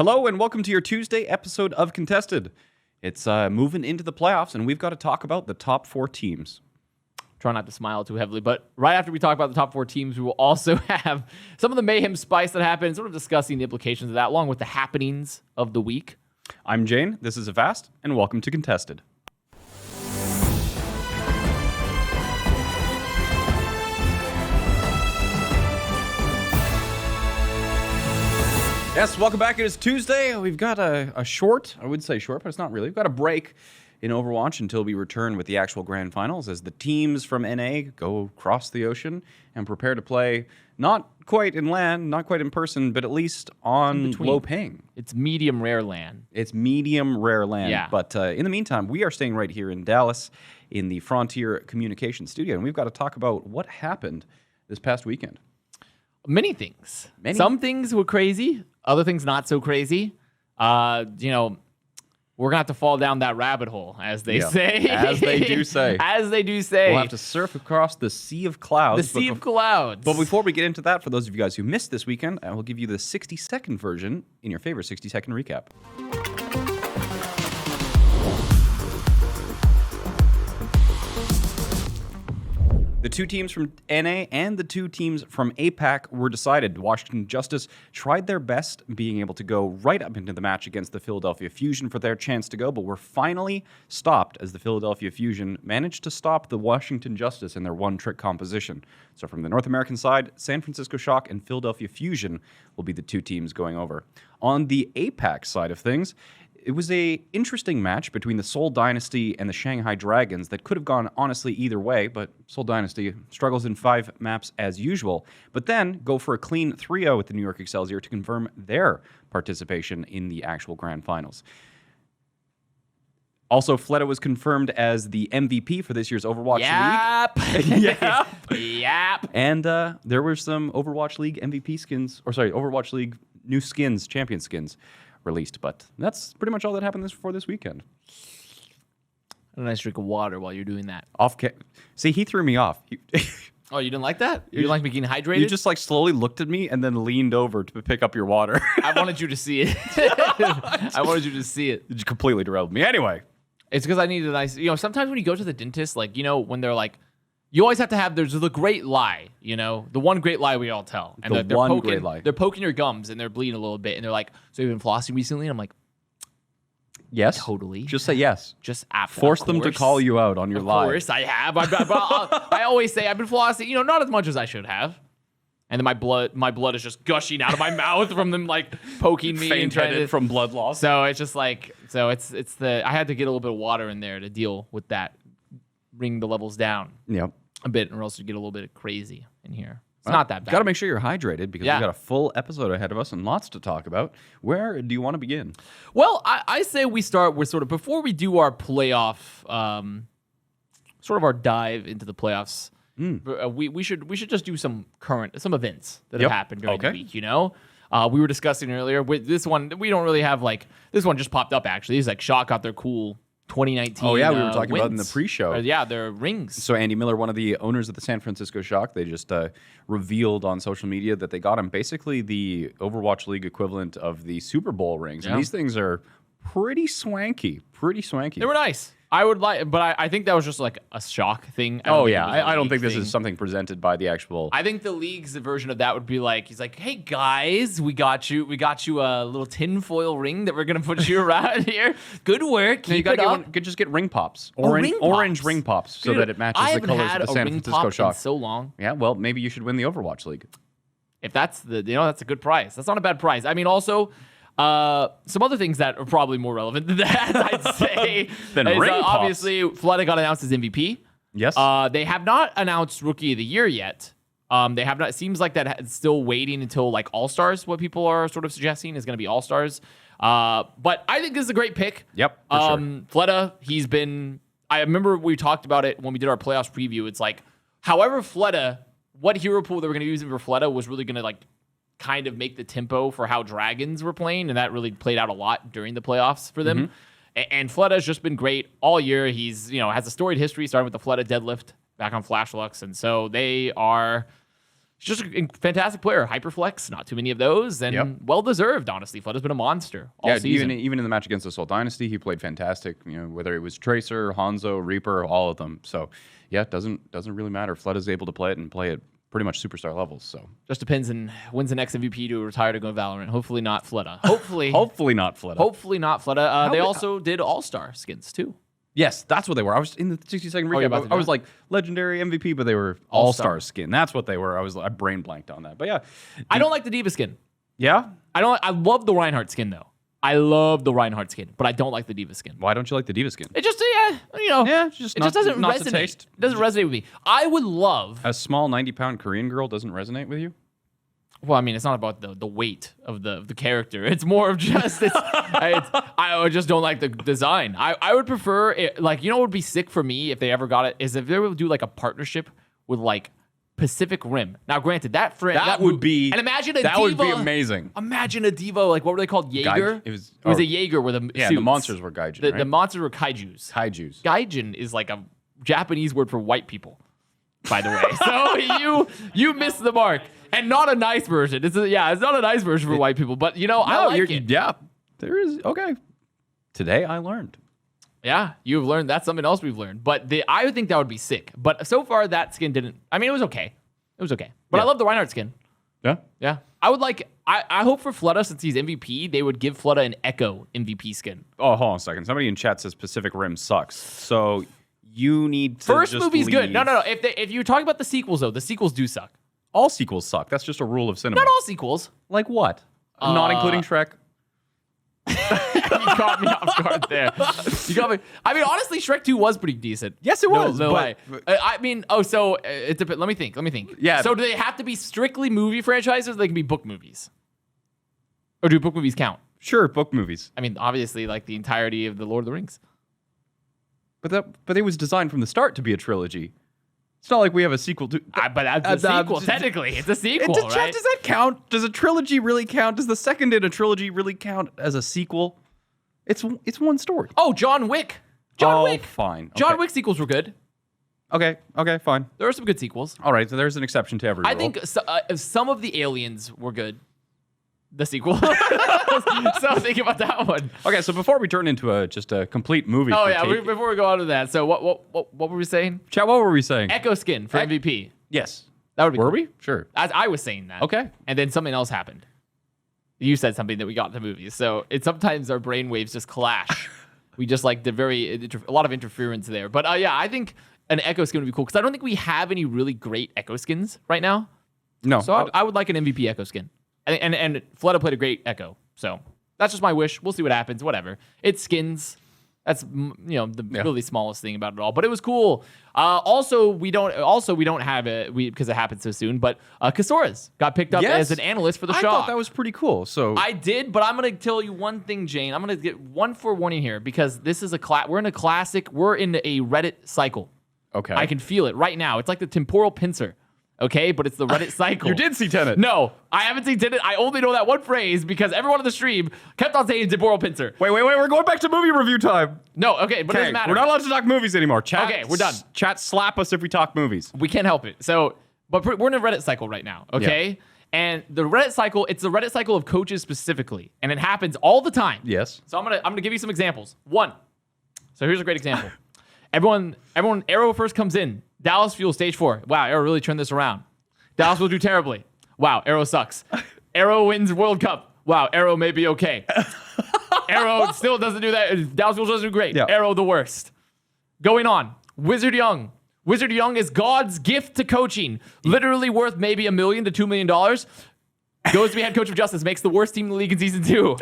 Hello and welcome to your Tuesday episode of Contested. It's moving into the playoffs and we've got to talk about the top 4 teams. Try not to smile too heavily, but right after we talk about the top 4 teams, we will also have some of the Mayhem spice that happened, sort of discussing the implications of that, along with the happenings of the week. I'm Jane, this is Avast, and welcome to Contested. Yes, welcome back. It is Tuesday. We've got a short, I would say short, but it's not really. We've got a break in Overwatch until we return with the actual grand finals as the teams from NA go across the ocean and prepare to play not quite in LAN, not quite in person, but at least on low ping. It's medium rare LAN. It's medium rare LAN. Yeah. But in the meantime, we are staying right here in Dallas in the Frontier Communications Studio, and we've got to talk about what happened this past weekend. Many things. Some things were crazy, other things not so crazy. We're going to have to fall down that rabbit hole, as they say. As they do say. As they do say. We'll have to surf across the sea of clouds. The sea of clouds. But before we get into that, for those of you guys who missed this weekend, I will give you the 60-second version in your favorite 60-second recap. The 2 teams from NA and the 2 teams from APAC were decided. Washington Justice tried their best, being able to go right up into the match against the Philadelphia Fusion for their chance to go, but were finally stopped as the Philadelphia Fusion managed to stop the Washington Justice in their one-trick composition. So from the North American side, San Francisco Shock and Philadelphia Fusion will be the 2 teams going over. On the APAC side of things, it was an interesting match between the Seoul Dynasty and the Shanghai Dragons that could have gone honestly either way, but Seoul Dynasty struggles in 5 maps as usual, but then go for a clean 3-0 with the New York Excelsior to confirm their participation in the actual grand finals. Also, Fletta was confirmed as the MVP for this year's Overwatch League. Yep. And there were some Overwatch League MVP skins, Overwatch League new skins, champion skins, released, but that's pretty much all that happened for this weekend. A nice drink of water while you're doing that. See, he threw me off. Oh, you didn't like that? You didn't like me getting hydrated? You just slowly looked at me and then leaned over to pick up your water. I wanted you to see it. I wanted you to see it. You completely derailed me. Anyway. It's because I need a nice, sometimes when you go to the dentist, when they're like, you always have to have, there's the great lie, the one great lie we all tell. And great lie. They're poking your gums and they're bleeding a little bit. And they're like, so you've been flossing recently? And I'm like, yes. Totally. Just say yes. Just force them to call you out on your lie. Of course I have. I always say I've been flossing, not as much as I should have. And then my blood is just gushing out of my mouth from them poking me and trying to, from blood loss. So it's just I had to get a little bit of water in there to deal with that, bring the levels down. Yep. A bit, or else you get a little bit crazy in here. It's not that bad. Got to make sure you're hydrated because we've got a full episode ahead of us and lots to talk about. Where do you want to begin? Well, I say we start with before we do our playoff, our dive into the playoffs. We should just do some events that have happened during the week. We were discussing earlier with this one. We don't really have this one just popped up actually. It's Shock got their cool 2019. Oh yeah, we were talking wins. about in the pre-show. Their rings. So Andy Miller, one of the owners of the San Francisco Shock, they just revealed on social media that they got him basically the Overwatch League equivalent of the Super Bowl rings. And these things are pretty swanky. They were nice. I would but I think that was just a Shock thing. I don't think this is something presented by the actual. I think the league's version of that would be he's like, hey guys, we got you a little tinfoil ring that we're gonna put you around here. Good work. You gotta just get ring pops, orange ring pops, so that it matches the colors of the San Francisco Shock. In so long. Yeah, well, maybe you should win the Overwatch League. If that's that's a good price. That's not a bad price. I mean, also. Some other things that are probably more relevant than that, I'd say. Than ring pops. Obviously, Fletta got announced as MVP. Yes. They have not announced Rookie of the Year yet. They have not. It seems like it's still waiting until All-Stars. What people are sort of suggesting is going to be All-Stars. But I think this is a great pick. Yep. For sure. Fletta, he's been. I remember we talked about it when we did our playoffs preview. It's however Fletta, what hero pool they were going to use for Fletta was really going to kind of make the tempo for how Dragons were playing, and that really played out a lot during the playoffs for them. And Fletta has just been great all year. He's, has a storied history, starting with the Fletta deadlift back on Flash Lux, and so they are He's just a fantastic player. Hyperflex, not too many of those, and well-deserved, honestly. Fletta's been a monster all season. Even in the match against Assault Dynasty, he played fantastic. Whether it was Tracer, Hanzo, Reaper, all of them. So, yeah, it doesn't really matter. Fletta's able to play it and play it pretty much superstar levels. So just depends on when's the next MVP to retire to go Valorant. Hopefully not Fletta. Hopefully not Fletta. Hopefully not Fletta. They also did All-Star skins, too. Yes, that's what they were. I was in the 60-second recap. I was like legendary MVP, but they were All-Star skin. That's what they were. I brain blanked on that. But yeah, I don't like the D.Va skin. Yeah, I love the Reinhardt skin though. I love the Reinhardt skin, but I don't like the D.Va skin. Why don't you like the D.Va skin? It just it just doesn't resonate. It doesn't resonate with me. I would love a small 90-pound Korean girl doesn't resonate with you. Well, I mean, it's not about the weight of the character. It's more of just I just don't like the design. I would prefer it, like, what would be sick for me if they ever got it is if they would do like a partnership with like Pacific Rim. Now, granted, that would be, and imagine a that D.Va, would be amazing. Imagine a D.Va, like, what were they called? Jaeger. It was a Jaeger with a suits. The monsters were Gaijin. Right? The monsters were kaijus. Gaijin is like a Japanese word for white people, by the way. So you missed the mark. And not a nice version. It's not a nice version for white people. But, I like it. Yeah, there is. Okay. Today I learned. Yeah, you've learned. That's something else we've learned. But I would think that would be sick. But so far, that skin didn't. I mean, it was okay. But I love the Reinhardt skin. Yeah? Yeah. I would like. I hope for Fletta, since he's MVP, they would give Fletta an Echo MVP skin. Oh, hold on a second. Somebody in chat says Pacific Rim sucks. So you need to. First movie's good. No. If you're talking about the sequels, though, the sequels do suck. All sequels suck. That's just a rule of cinema. Not all sequels. Like what? Not including Shrek. You caught me off guard there. You got me. I mean, honestly, Shrek 2 was pretty decent. Yes, it was. No lie. I mean, so it depends. Let me think. Yeah. So do they have to be strictly movie franchises, or they can be book movies? Or do book movies count? Sure, book movies. I mean, obviously, like the entirety of the Lord of the Rings. But it was designed from the start to be a trilogy. It's not like we have a sequel to. But that's a sequel. Technically, it's a sequel, right? Does that count? Does a trilogy really count? Does the second in a trilogy really count as a sequel? It's one story. Oh, John Wick. John Wick. Fine. Okay. John Wick sequels were good. Okay, fine. There are some good sequels. All right, so there's an exception to every rule. I think some of the aliens were good. The sequel. So think about that one. Okay, so before we turn into just a complete movie. Oh yeah, before we go on to that. So what were we saying? Chat, what were we saying? Echo skin for MVP. Yes. That would be Were cool. we? Sure. As I was saying that. Okay. And then something else happened. You said something that we got in the movies. So sometimes our brainwaves just clash. We just like a lot of interference there. But I think an Echo skin would be cool because I don't think we have any really great Echo skins right now. No. So I would like an MVP Echo skin. And Fletta played a great Echo. So that's just my wish. We'll see what happens. Whatever. It's skins. That's the really smallest thing about it all. But it was cool. Also we don't have it because it happened so soon. But Casaurus got picked up as an analyst for the show. I thought that was pretty cool. So I did, but I'm gonna tell you one thing, Jane. I'm gonna get one forewarning here because this is we're in a classic. We're in a Reddit cycle. Okay. I can feel it right now. It's like the temporal pincer. Okay, but it's the Reddit cycle. You did see Tenet. No, I haven't seen Tenet. I only know that one phrase because everyone on the stream kept on saying temporal pincer. Wait. We're going back to movie review time. No, okay, but it doesn't matter. We're not allowed to talk movies anymore. Chat, okay, we're done. Chat, slap us if we talk movies. We can't help it. So, but we're in a Reddit cycle right now, okay? Yeah. And the Reddit cycle, it's the Reddit cycle of coaches specifically, and it happens all the time. Yes. So I'm gonna give you some examples. One. So here's a great example. Everyone, Arrow first comes in. Dallas Fuel stage 4. Wow, Arrow really turned this around. Dallas will do terribly. Wow, Arrow sucks. Arrow wins World Cup. Wow, Arrow may be okay. Arrow still doesn't do that. Dallas will doesn't do great. Yeah. Arrow the worst. Going on. Wizard Young. Wizard Young is God's gift to coaching. Literally worth maybe $1 million to $2 million. Goes to be head coach of Justice. Makes the worst team in the league in season 2.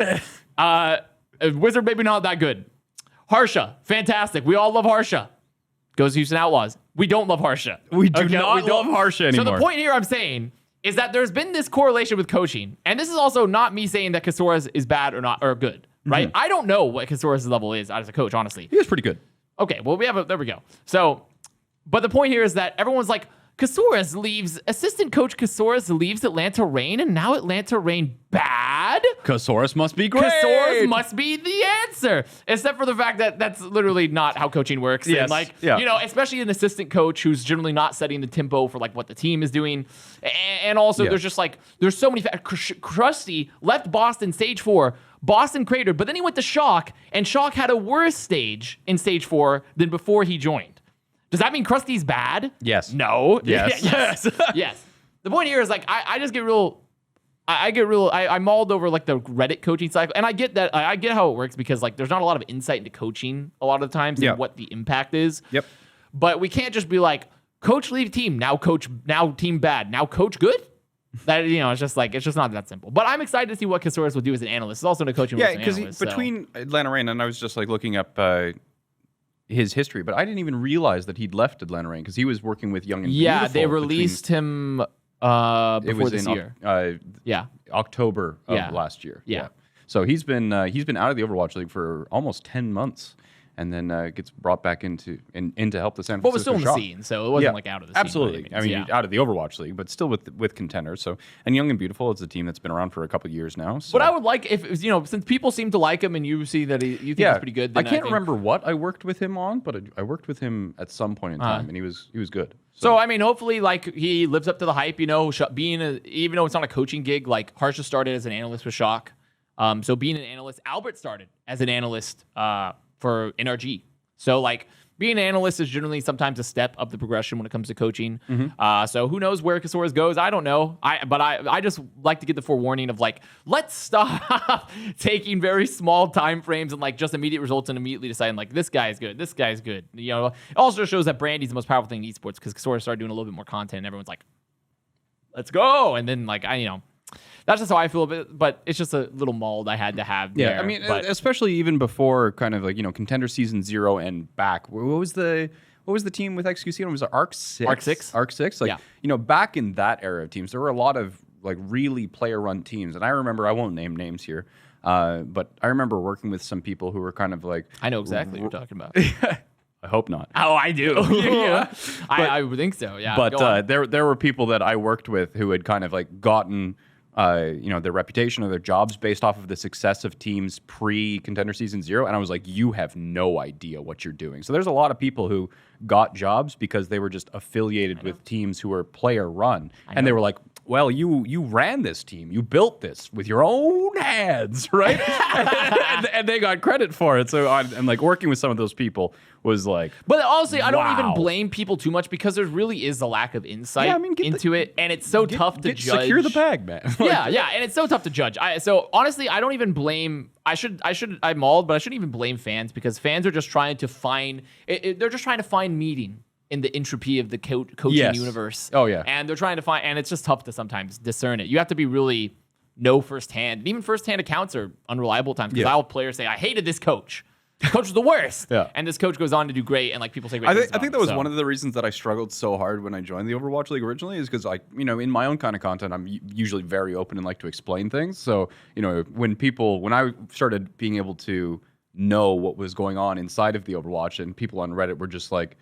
Wizard maybe not that good. Harsha. Fantastic. We all love Harsha. Goes to Houston Outlaws. We don't love Harsha. We do not love Harsha anymore. So the point here I'm saying is that there's been this correlation with coaching. And this is also not me saying that Casaurus is bad or good, right? Mm-hmm. I don't know what Casaurus' level is as a coach, honestly. He was pretty good. Okay, well, there we go. So, but the point here is that everyone's like, assistant coach Casaurus leaves Atlanta Reign, and now Atlanta Reign bad? Casaurus must be great. Casaurus must be the answer. Except for the fact that that's literally not how coaching works. Yes. And especially an assistant coach who's generally not setting the tempo for like what the team is doing. And also there's just like, there's so many Krusty left Boston stage 4. Boston cratered, but then he went to Shock, and Shock had a worse stage in stage 4 than before he joined. Does that mean Krusty's bad? Yes. No. Yes. Yes. Yes. The point here is like I just get real. I mauled over like the Reddit coaching cycle, and I get that. I get how it works because like there's not a lot of insight into coaching a lot of the times and what the impact is. Yep. But we can't just be like, coach leave team, now team bad, now coach good. That it's just not that simple. But I'm excited to see what Casaurus will do as an analyst. He's also in a coaching role as an analyst. Between Atlanta Reign, and I was just like looking up his history, but I didn't even realize that he'd left Atlanta Reign because he was working with Young and Beautiful. Yeah, they released him before this year. October of last year. Yeah. So he's been out of the Overwatch League for almost 10 months, and then gets brought back in to help the San Francisco. But was still in the Shock. scene, so it wasn't like out of the scene. Absolutely. I mean, out of the Overwatch League, but still with contenders. So, and Young and Beautiful is a team that's been around for a couple of years now. So. But I would like if since people seem to like him and you see that you think he's pretty good. Then I can't remember what I worked with him on, but I worked with him at some point in time, and he was good. So I mean, hopefully, like he lives up to the hype. Even though it's not a coaching gig, like Harsha started as an analyst with Shock. So being an analyst, Albert started as an analyst for NRG. So like being an analyst is generally sometimes a step up the progression when it comes to coaching. Mm-hmm. So who knows where Casaurus goes? I don't know. But I just like to get the forewarning of like, let's stop taking very small time frames and like just immediate results and immediately deciding like this guy is good. This guy is good. It also shows that Brandy's the most powerful thing in esports because Casaurus started doing a little bit more content and everyone's like, let's go. And then like that's just how I feel about it, but it's just a little mold I had to have there. Yeah, I mean, especially even before kind of like, Contender Season 0 and back. What was the team with XQC? Was it Arc 6? Arc 6? Arc 6? Like, back in that era of teams, there were a lot of like really player-run teams. And I remember, I won't name names here, but I remember working with some people who were kind of like... I know exactly what you're talking about. I hope not. Oh, I do. Yeah. I would think so, yeah. But there were people that I worked with who had kind of like gotten... their reputation or their jobs based off of the success of teams pre-Contender Season 0. And I was like, you have no idea what you're doing. So there's a lot of people who got jobs because they were just affiliated with teams who were player-run. And they were like, well, you ran this team. You built this with your own hands, right? and they got credit for it. So and like working with some of those people was like... But honestly, I don't even blame people too much because there really is a lack of insight into it. And it's so tough to judge. Secure the bag, man. Yeah. And it's so tough to judge. So honestly, I don't even blame... I'm mauled, but I shouldn't even blame fans because fans are just trying to find... they're just trying to find meaning in the entropy of the coaching universe. Oh, yeah. And they're trying to find... And it's just tough to sometimes discern it. You have to be really know firsthand. And even firsthand accounts are unreliable at times because I'll have players say, I hated this coach. Coach was the worst. Yeah. And this coach goes on to do great, and like people say great things I think that was one of the reasons that I struggled so hard when I joined the Overwatch League originally is because in my own kind of content, I'm usually very open and like to explain things. So, when I started being able to know what was going on inside of the Overwatch and people on Reddit were just like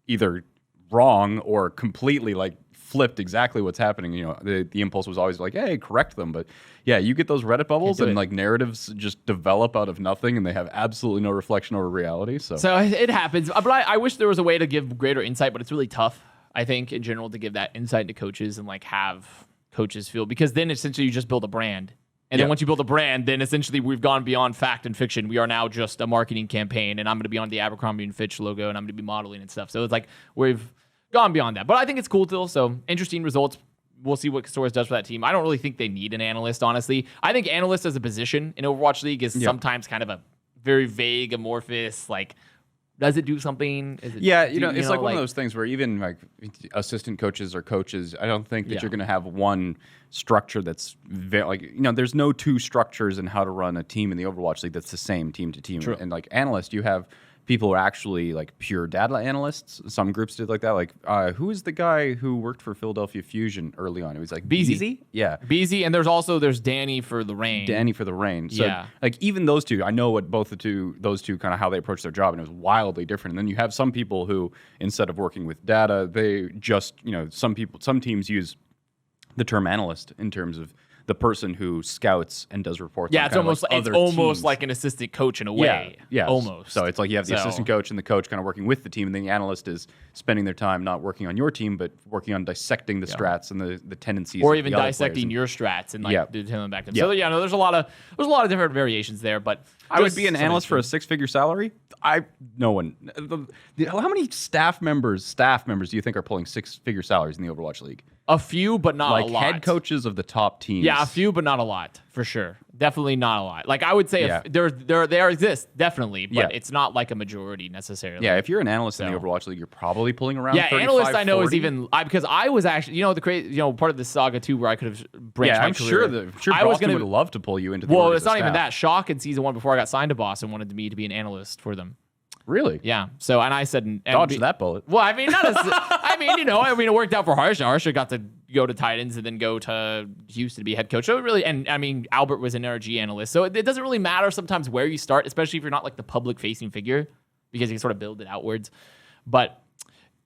either wrong or completely like flipped exactly what's happening. The impulse was always like, hey, correct them. But yeah, you get those Reddit bubbles and like narratives just develop out of nothing and they have absolutely no reflection over reality. So it happens. But I wish there was a way to give greater insight, but it's really tough, I think, in general, to give that insight to coaches and like have coaches feel, because then essentially you just build a brand. And then once you build a brand, then essentially we've gone beyond fact and fiction. We are now just a marketing campaign, and I'm going to be on the Abercrombie & Fitch logo, and I'm going to be modeling and stuff. So it's like we've gone beyond that. But I think it's cool still. So interesting results. We'll see what Casaurus does for that team. I don't really think they need an analyst, honestly. I think analyst as a position in Overwatch League is sometimes kind of a very vague, amorphous, like, does it do something? Is it, it's like one of those things where even like assistant coaches or coaches, I don't think that you're going to have one structure that's very there's no two structures in how to run a team in the Overwatch League that's the same team to team. True. And like analyst, you have people who are actually like pure data analysts. Some groups did like that. Like, who is the guy who worked for Philadelphia Fusion early on? It was like BZ. Yeah. BZ, and there's Danny for the rain. Danny for the rain. So Yeah. like even those two, I know what those two kind of how they approach their job, and it was wildly different. And then you have some people who, instead of working with data, they just, some teams use the term analyst in terms of the person who scouts and does reports. Yeah, on it's kind of almost like it's other almost teams. like an assistant coach in a way. Yeah, almost. So it's like you have the assistant coach and the coach kind of working with the team, and then the analyst is spending their time not working on your team, but working on dissecting the strats and the tendencies, or of even the other dissecting players. your strats and like determining back to them. Yeah. So no, there's a lot of different variations there. But I would be an analyst for a 6-figure salary. No one. How many staff members do you think are pulling 6-figure salaries in the Overwatch League? A few, but not Like a lot. head coaches of the top teams. Yeah, a few, but not a lot, for sure. Definitely not a lot. Like I would say, Yeah. there exist definitely, but Yeah. it's not like a majority necessarily. Yeah, if you're an analyst in the Overwatch League, you're probably pulling around. Yeah, 35, analyst I know 40. is even because I was actually the crazy part of the saga too, where I could have branched my I'm career. sure I was Boston gonna would love to pull you into the Well, org it's as a not even staff. that. Shock in season 1 before I got signed to Boston wanted me to be an analyst for them. Really? Yeah. So and I said Dodge that bullet. Well, I mean, not as it worked out for Harsha. Harsha got to go to Titans and then go to Houston to be head coach. So it really, and I mean, Albert was an NRG analyst. So it doesn't really matter sometimes where you start, especially if you're not like the public facing figure, because you can sort of build it outwards. But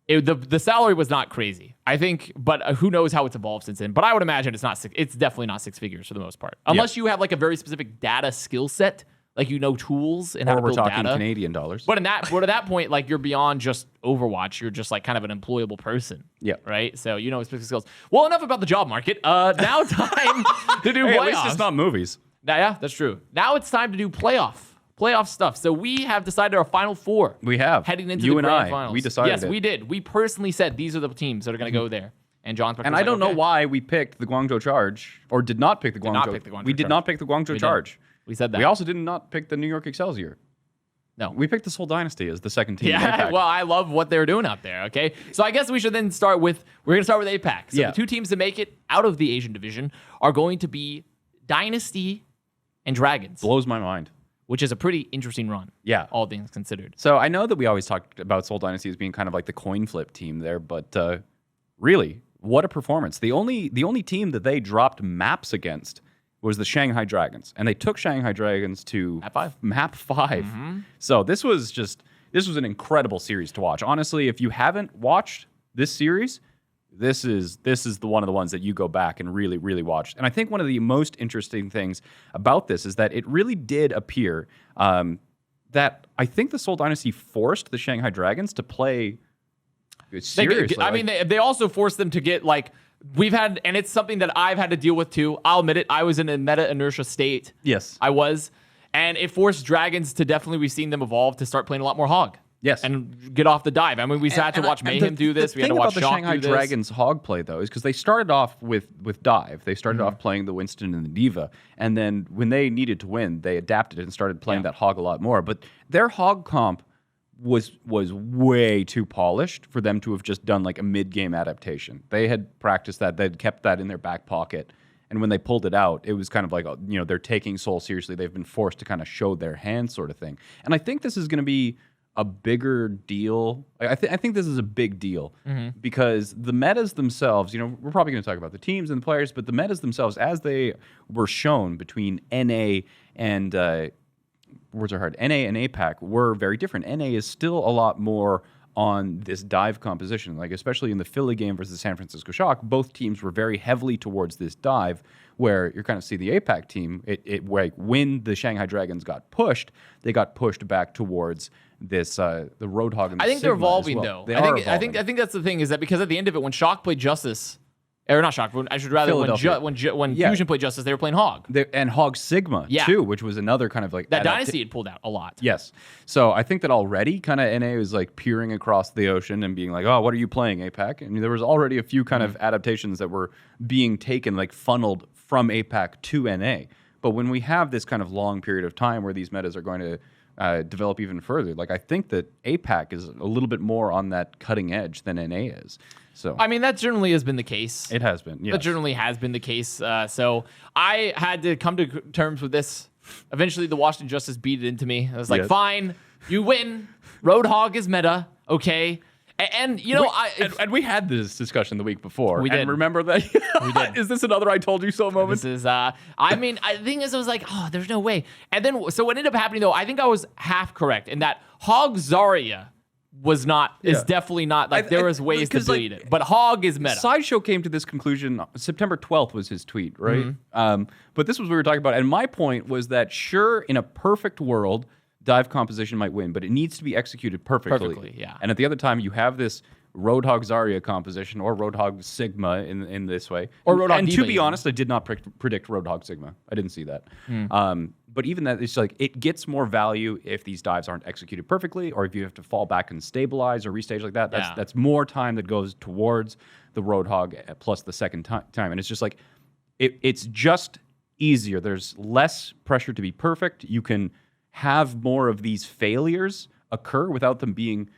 the salary was not crazy, I think, but who knows how it's evolved since then. But I would imagine it's definitely not 6 figures for the most part, unless you have like a very specific data skill set. Like tools and how to build we're talking data. Canadian dollars. But at that point, like you're beyond just Overwatch. You're just like kind of an employable person. Yeah. Right. So specific skills. Well, enough about the job market. Now time to do Hey, playoffs. at least it's not movies. Yeah, that's true. Now it's time to do playoff stuff. So we have decided our final 4. We have. Heading into You the and grand I, finals. we decided Yes, it. we did. We personally said these are the teams that are going to go there. And John's And I don't know why we picked the Guangzhou Charge or did not pick the Guangzhou. not pick the Guangzhou we did Charge. not pick the Guangzhou We Charge. didn't. We said that. We also did not pick the New York Excelsior. No. We picked this whole dynasty as the second team. in Yeah, APAC. well, I love what they're doing out there, okay? So I guess we should then we're going to start with APAC. So Yeah. the 2 teams to make it out of the Asian division are going to be Dynasty and Dragons, blows my mind. which is a pretty interesting run. Yeah. All things considered. So I know that we always talk about Seoul Dynasty as being kind of like the coin flip team there, but really, what a performance. The only team that they dropped maps against was the Shanghai Dragons, and they took Shanghai Dragons to Map 5. So this was an incredible series to watch. Honestly, if you haven't watched this series, this is one of the ones that you go back and really, really watch. And I think one of the most interesting things about this is that it really did appear that I think the Seoul Dynasty forced the Shanghai Dragons to play seriously. I mean, they also forced them to get and it's something that I've had to deal with too. I'll admit it. I was in a meta inertia state. Yes. I was. And it forced Dragons to we've seen them evolve to start playing a lot more Hog. Yes. And get off the dive. I mean, we had to watch Mayhem do this. We had to watch the Shock Shanghai do this. Dragons hog play, though, is because they started off with dive. They started off playing the Winston and the Diva. And then when they needed to win, they adapted and started playing that hog a lot more. But their hog comp was way too polished for them to have just done like a mid-game adaptation. They had practiced that. They'd kept that in their back pocket. And when they pulled it out, it was kind of like, they're taking Seoul seriously. They've been forced to kind of show their hand sort of thing. And I think this is going to be a bigger deal. I think this is a big deal because the metas themselves, we're probably going to talk about the teams and the players, but the metas themselves, as they were shown between NA and words are hard. NA and APAC were very different. NA is still a lot more on this dive composition, like especially in the Philly game versus San Francisco Shock, both teams were very heavily towards this dive, where you kind of see the APAC team, when the Shanghai Dragons got pushed, they got pushed back towards this the Roadhog and the I think they're Sigma as evolving well. though. I think that's the thing, is that because at the end of it, when Shock played Justice, or not Shock, I should rather when Fusion played Justice, they were playing Hog. And Hog Sigma too, which was another kind of like that Dynasty had pulled out a lot. Yes. So I think that already kind of NA was like peering across the ocean and being like, oh, what are you playing, APAC? And there was already a few kind of adaptations that were being taken, like funneled from APAC to NA. But when we have this kind of long period of time where these metas are going to develop even further, like I think that APAC is a little bit more on that cutting edge than NA is. So I mean, that generally has been the case. It has been, yes. That generally has been the case. So I had to come to terms with this. Eventually, the Washington Justice beat it into me. I was like, fine. You win. Roadhog is meta. Okay. And you know, and we had this discussion the week before. We did. Remember that? We did. Is this another I told you so moment? This is, I mean, the thing is, I was like, oh, there's no way. And then, so what ended up happening, though, I think I was half correct in that Hog Zarya is definitely not, like, there was ways to delete it. But Hog is meta. Sideshow came to this conclusion, September 12th was his tweet, right? But this was what we were talking about. And my point was that, sure, in a perfect world, dive composition might win, but it needs to be executed perfectly. Yeah. And at the other time, you have this Roadhog Zarya composition or Roadhog Sigma in this way. Or Roadhog and Diva, to be honest, I did not predict Roadhog Sigma. I didn't see that. But even that, it's like it gets more value if these dives aren't executed perfectly, or if you have to fall back and stabilize or restage like that. That's more time that goes towards the Roadhog plus the second time. And it's just like it's just easier. There's less pressure to be perfect. You can have more of these failures occur without them being,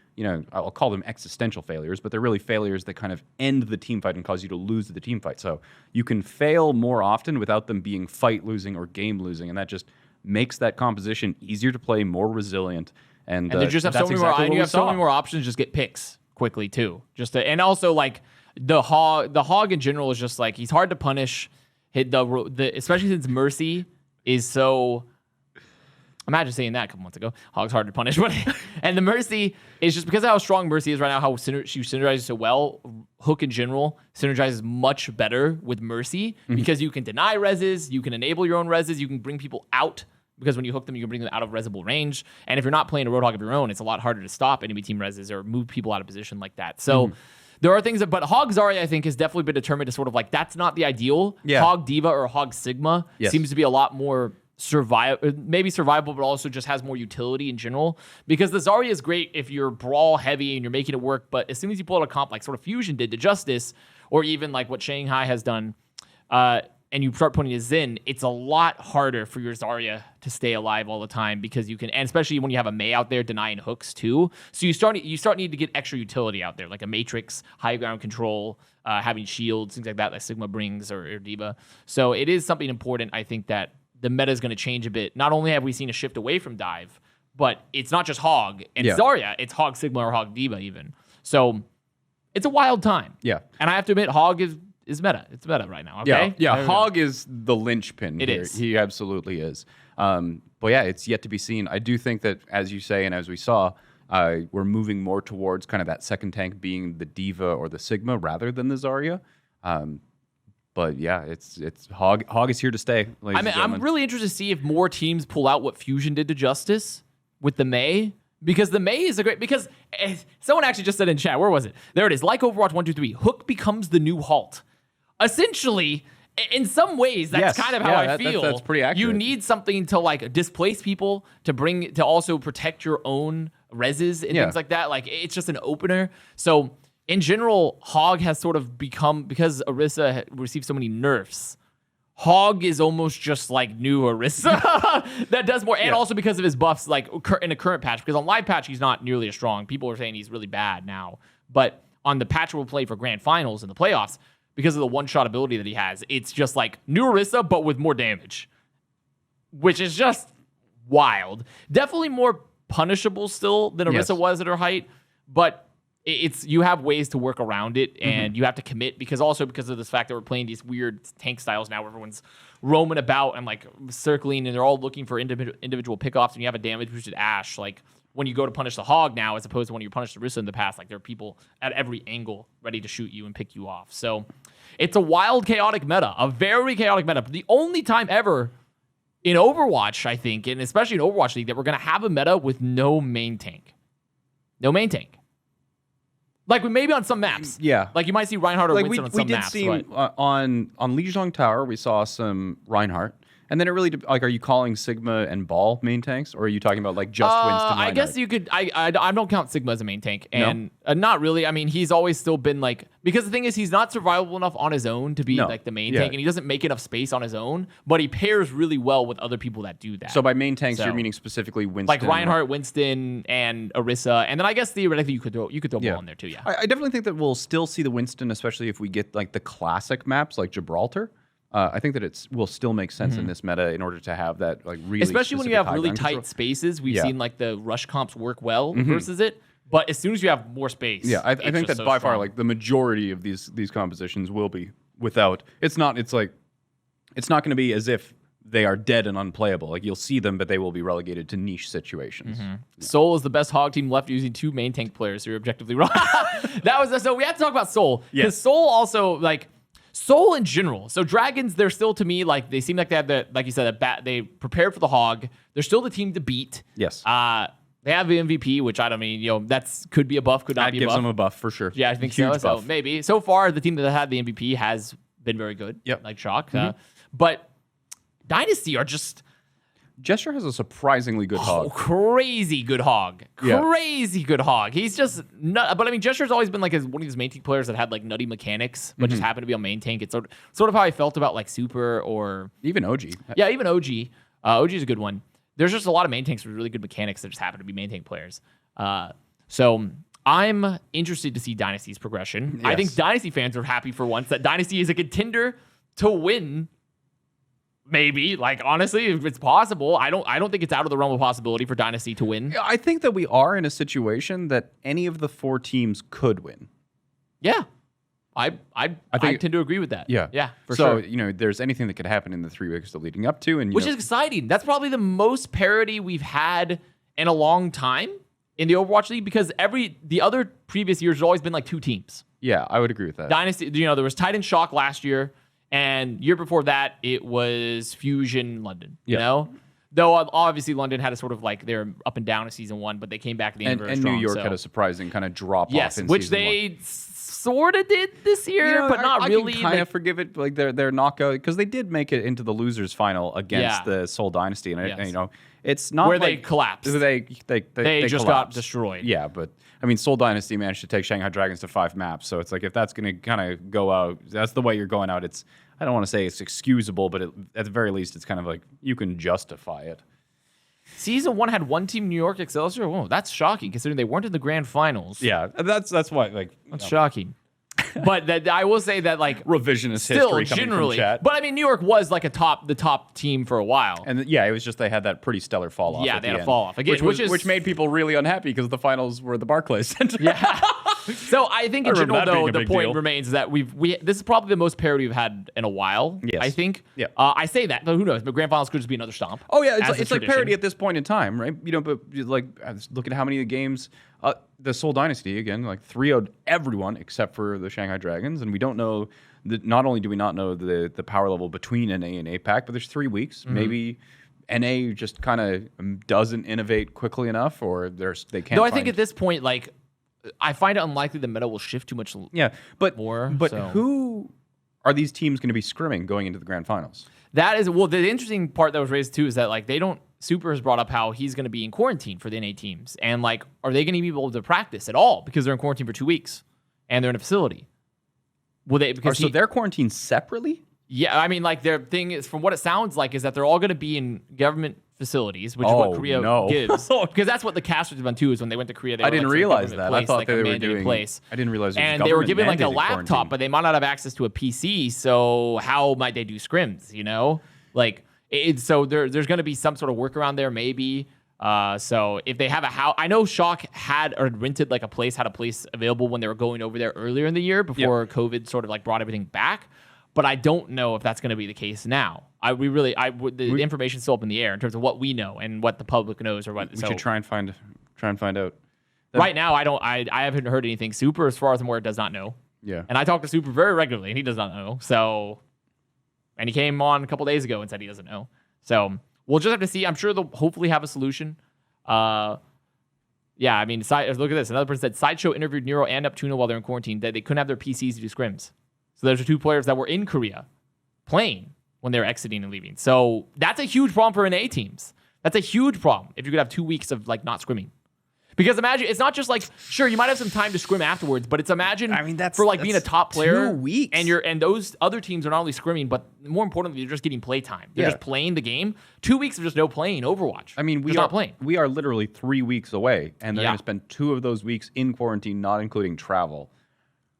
I'll call them existential failures, but they're really failures that kind of end the team fight and cause you to lose the team fight. So you can fail more often without them being fight losing or game losing, and that just makes that composition easier to play, more resilient. And they just have so many more. And you have so many more options. Just get picks quickly too. And also like the hog in general is just like he's hard to punish. Especially since Mercy is so. Imagine saying that a couple months ago. Hog's hard to punish. And the Mercy is just because of how strong Mercy is right now, how she synergizes so well. Hook in general synergizes much better with Mercy because you can deny reses, you can enable your own reses, you can bring people out because when you hook them, you can bring them out of resable range. And if you're not playing a Roadhog of your own, it's a lot harder to stop enemy team reses or move people out of position like that. So there are things but Hog Zarya, I think, has definitely been determined to sort of like, that's not the ideal. Yeah. Hog Diva or Hog Sigma seems to be a lot more maybe survivable, but also just has more utility in general. Because the Zarya is great if you're brawl heavy and you're making it work, but as soon as you pull out a comp like sort of Fusion did to Justice, or even like what Shanghai has done, and you start putting his in, it's a lot harder for your Zarya to stay alive all the time because you can, and especially when you have a Mei out there denying hooks too. So you start need to get extra utility out there, like a Matrix, high ground control, having shields, things like that Sigma brings or Diva. So it is something important, I think, that the meta is going to change a bit. Not only have we seen a shift away from dive, but it's not just Hog and Zarya, it's Hog Sigma or Hog Diva even. So it's a wild time. Yeah. And I have to admit, Hog is meta. It's meta right now. Okay. Yeah. Hog is the linchpin. It here. is. He absolutely is. But yeah, it's yet to be seen. I do think that, as you say, and as we saw, we're moving more towards kind of that second tank being the Diva or the Sigma rather than the Zarya. But yeah, it's Hog is here to stay. I mean, I'm really interested to see if more teams pull out what Fusion did to Justice with the Mei. Because the Mei is because someone actually just said in chat, where was it? There it is. Like Overwatch 123, Hook becomes the new Halt. Essentially, in some ways, that's kind of how I feel. That's pretty accurate. You need something to like displace people, to also protect your own reses and things like that. Like it's just an opener. So in general, Hog has sort of become, because Orisa received so many nerfs, Hog is almost just like new Orisa that does more. And also because of his buffs, like in a current patch, because on live patch, he's not nearly as strong. People are saying he's really bad now. But on the patch we'll play for grand finals in the playoffs, because of the one-shot ability that he has, it's just like new Orisa, but with more damage, which is just wild. Definitely more punishable still than Orisa was at her height, but you have ways to work around it, and you have to commit because of this fact that we're playing these weird tank styles now where everyone's roaming about and like circling and they're all looking for individual pickoffs, and you have a damage boosted Ashe. Like when you go to punish the Hog now, as opposed to when you punished Orisa in the past, like there are people at every angle ready to shoot you and pick you off. So it's a wild, chaotic meta, a very chaotic meta. But the only time ever in Overwatch, I think, and especially in Overwatch League, that we're going to have a meta with no main tank. No main tank. Like maybe on some maps. Yeah. Like you might see Reinhardt or Winston on some maps. We did see on Lijiang Tower, we saw some Reinhardt. And then it really, like, are you calling Sigma and Ball main tanks? Or are you talking about, like, just Winston Reinhardt? I guess you could, I don't count Sigma as a main tank. And not really. I mean, he's always still been, like, because the thing is, he's not survivable enough on his own to be, like, the main tank. And he doesn't make enough space on his own. But he pairs really well with other people that do that. So by main tanks, you're meaning specifically Winston? Like Reinhardt, Winston, and Orisa. And then I guess theoretically you could throw Ball in there, too, I definitely think that we'll still see the Winston, especially if we get, like, the classic maps, like Gibraltar. I think that it will still make sense in this meta in order to have that like really, especially when you specific have really high ground tight control. spaces. We've Yeah. seen like the rush comps work well versus it, but as soon as you have more space, Yeah, I it's think just that so by far strong. like the majority of these compositions will be without. It's not going to be as if they are dead and unplayable. Like you'll see them, but they will be relegated to niche situations. Soul is the best hog team left using 2 main tank players. So you're objectively wrong. So we have to talk about Soul because Soul also like Soul in general. So Dragons, they're still to me like they seem like they have the like you said they prepared for the hog. They're still the team to beat. Yes, they have the MVP, which I don't mean that's could be a buff, could not that be a gives buff. them a buff for sure. Yeah, I think Huge so. buff. So maybe so far the team that had the MVP has been very good. Yep. Like Shock, but Dynasty are just. Gesture has a surprisingly good hog. Crazy good hog. Yeah. Crazy good hog. He's just nut. But I mean, Gesture's always been like one of these main tank players that had like nutty mechanics, but just happened to be on main tank. It's sort of how I felt about like Super or Even OG. yeah, even OG. OG is a good one. There's just a lot of main tanks with really good mechanics that just happen to be main tank players. So I'm interested to see Dynasty's progression. I think Yes. Dynasty fans are happy for once that Dynasty is a contender to win. Maybe, like honestly, if it's possible, I don't think it's out of the realm of possibility for Dynasty to win. I think that we are in a situation that any of the 4 teams could win. Yeah, I tend to agree with that. Yeah, for so, sure. there's anything that could happen in the 3 weeks leading up to, and Which is exciting. That's probably the most parity we've had in a long time in the Overwatch League because the other previous years has always been like 2 teams. yeah, I would agree with that. Dynasty, there was Titan Shock last year, and year before that it was Fusion London. You know, though obviously London had a sort of like they're up and down in season 1, but they came back at the end very and strong. New York so. had a surprising kind of drop yes, off in which season they 1. sort of did this year, but not really. I can kind of forgive it, like their knockout because they did make it into the losers final against the Seoul Dynasty, and Yes. it's not Where like, they collapsed. They just got collapsed. destroyed. Yeah, but I mean, Seoul Dynasty managed to take Shanghai Dragons to 5 maps, so it's like if that's going to kind of go out, that's the way you're going out. I don't want to say it's excusable, but at the very least, it's kind of like you can justify it. Season 1 had one team, New York Excelsior. Whoa, that's shocking considering they weren't in the grand finals. Yeah, that's why That's shocking. But that I will say that like revisionist still history coming generally, from chat. but I mean New York was like the top team for a while. And it was just they had that pretty stellar fall off. Yeah, at they the had a end, fall off again, which made people really unhappy because the finals were the Barclays Center. Yeah. So I think in I remember general, that being though, a the big point deal. remains that this is probably the most parity we've had in a while. Yes. I think. Yeah. I say that, but who knows? But grand finals could just be another stomp. Oh yeah, as it's a like tradition. parity at this point in time, right? But like I was looking at how many of the games, the Seoul Dynasty again, like 3-0'd everyone except for the Shanghai Dragons, and we don't know. Not only do we not know the power level between NA and APAC, but there's 3 weeks. Maybe NA just kind of doesn't innovate quickly enough, or they can't. Though I think at this point, like, I find it unlikely the meta will shift too much. Yeah, but more, But so. who are these teams going to be scrimming going into the grand finals? That is the interesting part that was raised too is that like they don't. Super has brought up how he's going to be in quarantine for the NA teams, and like, are they going to be able to practice at all because they're in quarantine for 2 weeks and they're in a facility? Will they? Because So they're quarantined separately? Yeah, I mean, like their thing is, from what it sounds like, is that they're all going to be in government facilities, which is what Korea gives. Because that's what the casters have done too. Is when they went to Korea, they I were, didn't like, to a realize government that. Place, I thought like they a were mandated doing. place. I didn't realize. It was And they were given like a government-mandated laptop, quarantine. but they might not have access to a PC. So how might they do scrims? You know, like so there's going to be some sort of workaround there, maybe. So if they have a house, I know Shock had or rented like a place, had a place available when they were going over there earlier in the year before COVID sort of like brought everything back. But I don't know if that's going to be the case now. The information's still up in the air in terms of what we know and what the public knows or what. We should try and find out. Right now, I haven't heard anything. Super, as far as I'm aware, does not know. Yeah. And I talk to Super very regularly, and he does not know. So, and he came on a couple days ago and said he doesn't know. So we'll just have to see. I'm sure they'll hopefully have a solution. Yeah, I mean, look at this. Another person said Sideshow interviewed Nero and Neptuna while they're in quarantine that they couldn't have their PCs to do scrims. So those are 2 players that were in Korea playing when they were exiting and leaving. So that's a huge problem for NA teams. That's a huge problem if you could have 2 weeks of like not scrimming. Because imagine, it's not just like, sure, you might have some time to scrim afterwards, but it's for like being a top player. 2 weeks. And those other teams are not only scrimming, but more importantly, they're just getting play time. They're just playing the game. 2 weeks of just no playing Overwatch. I mean, not playing. We are literally 3 weeks away, and they're Yeah. going to spend 2 of those weeks in quarantine, not including travel.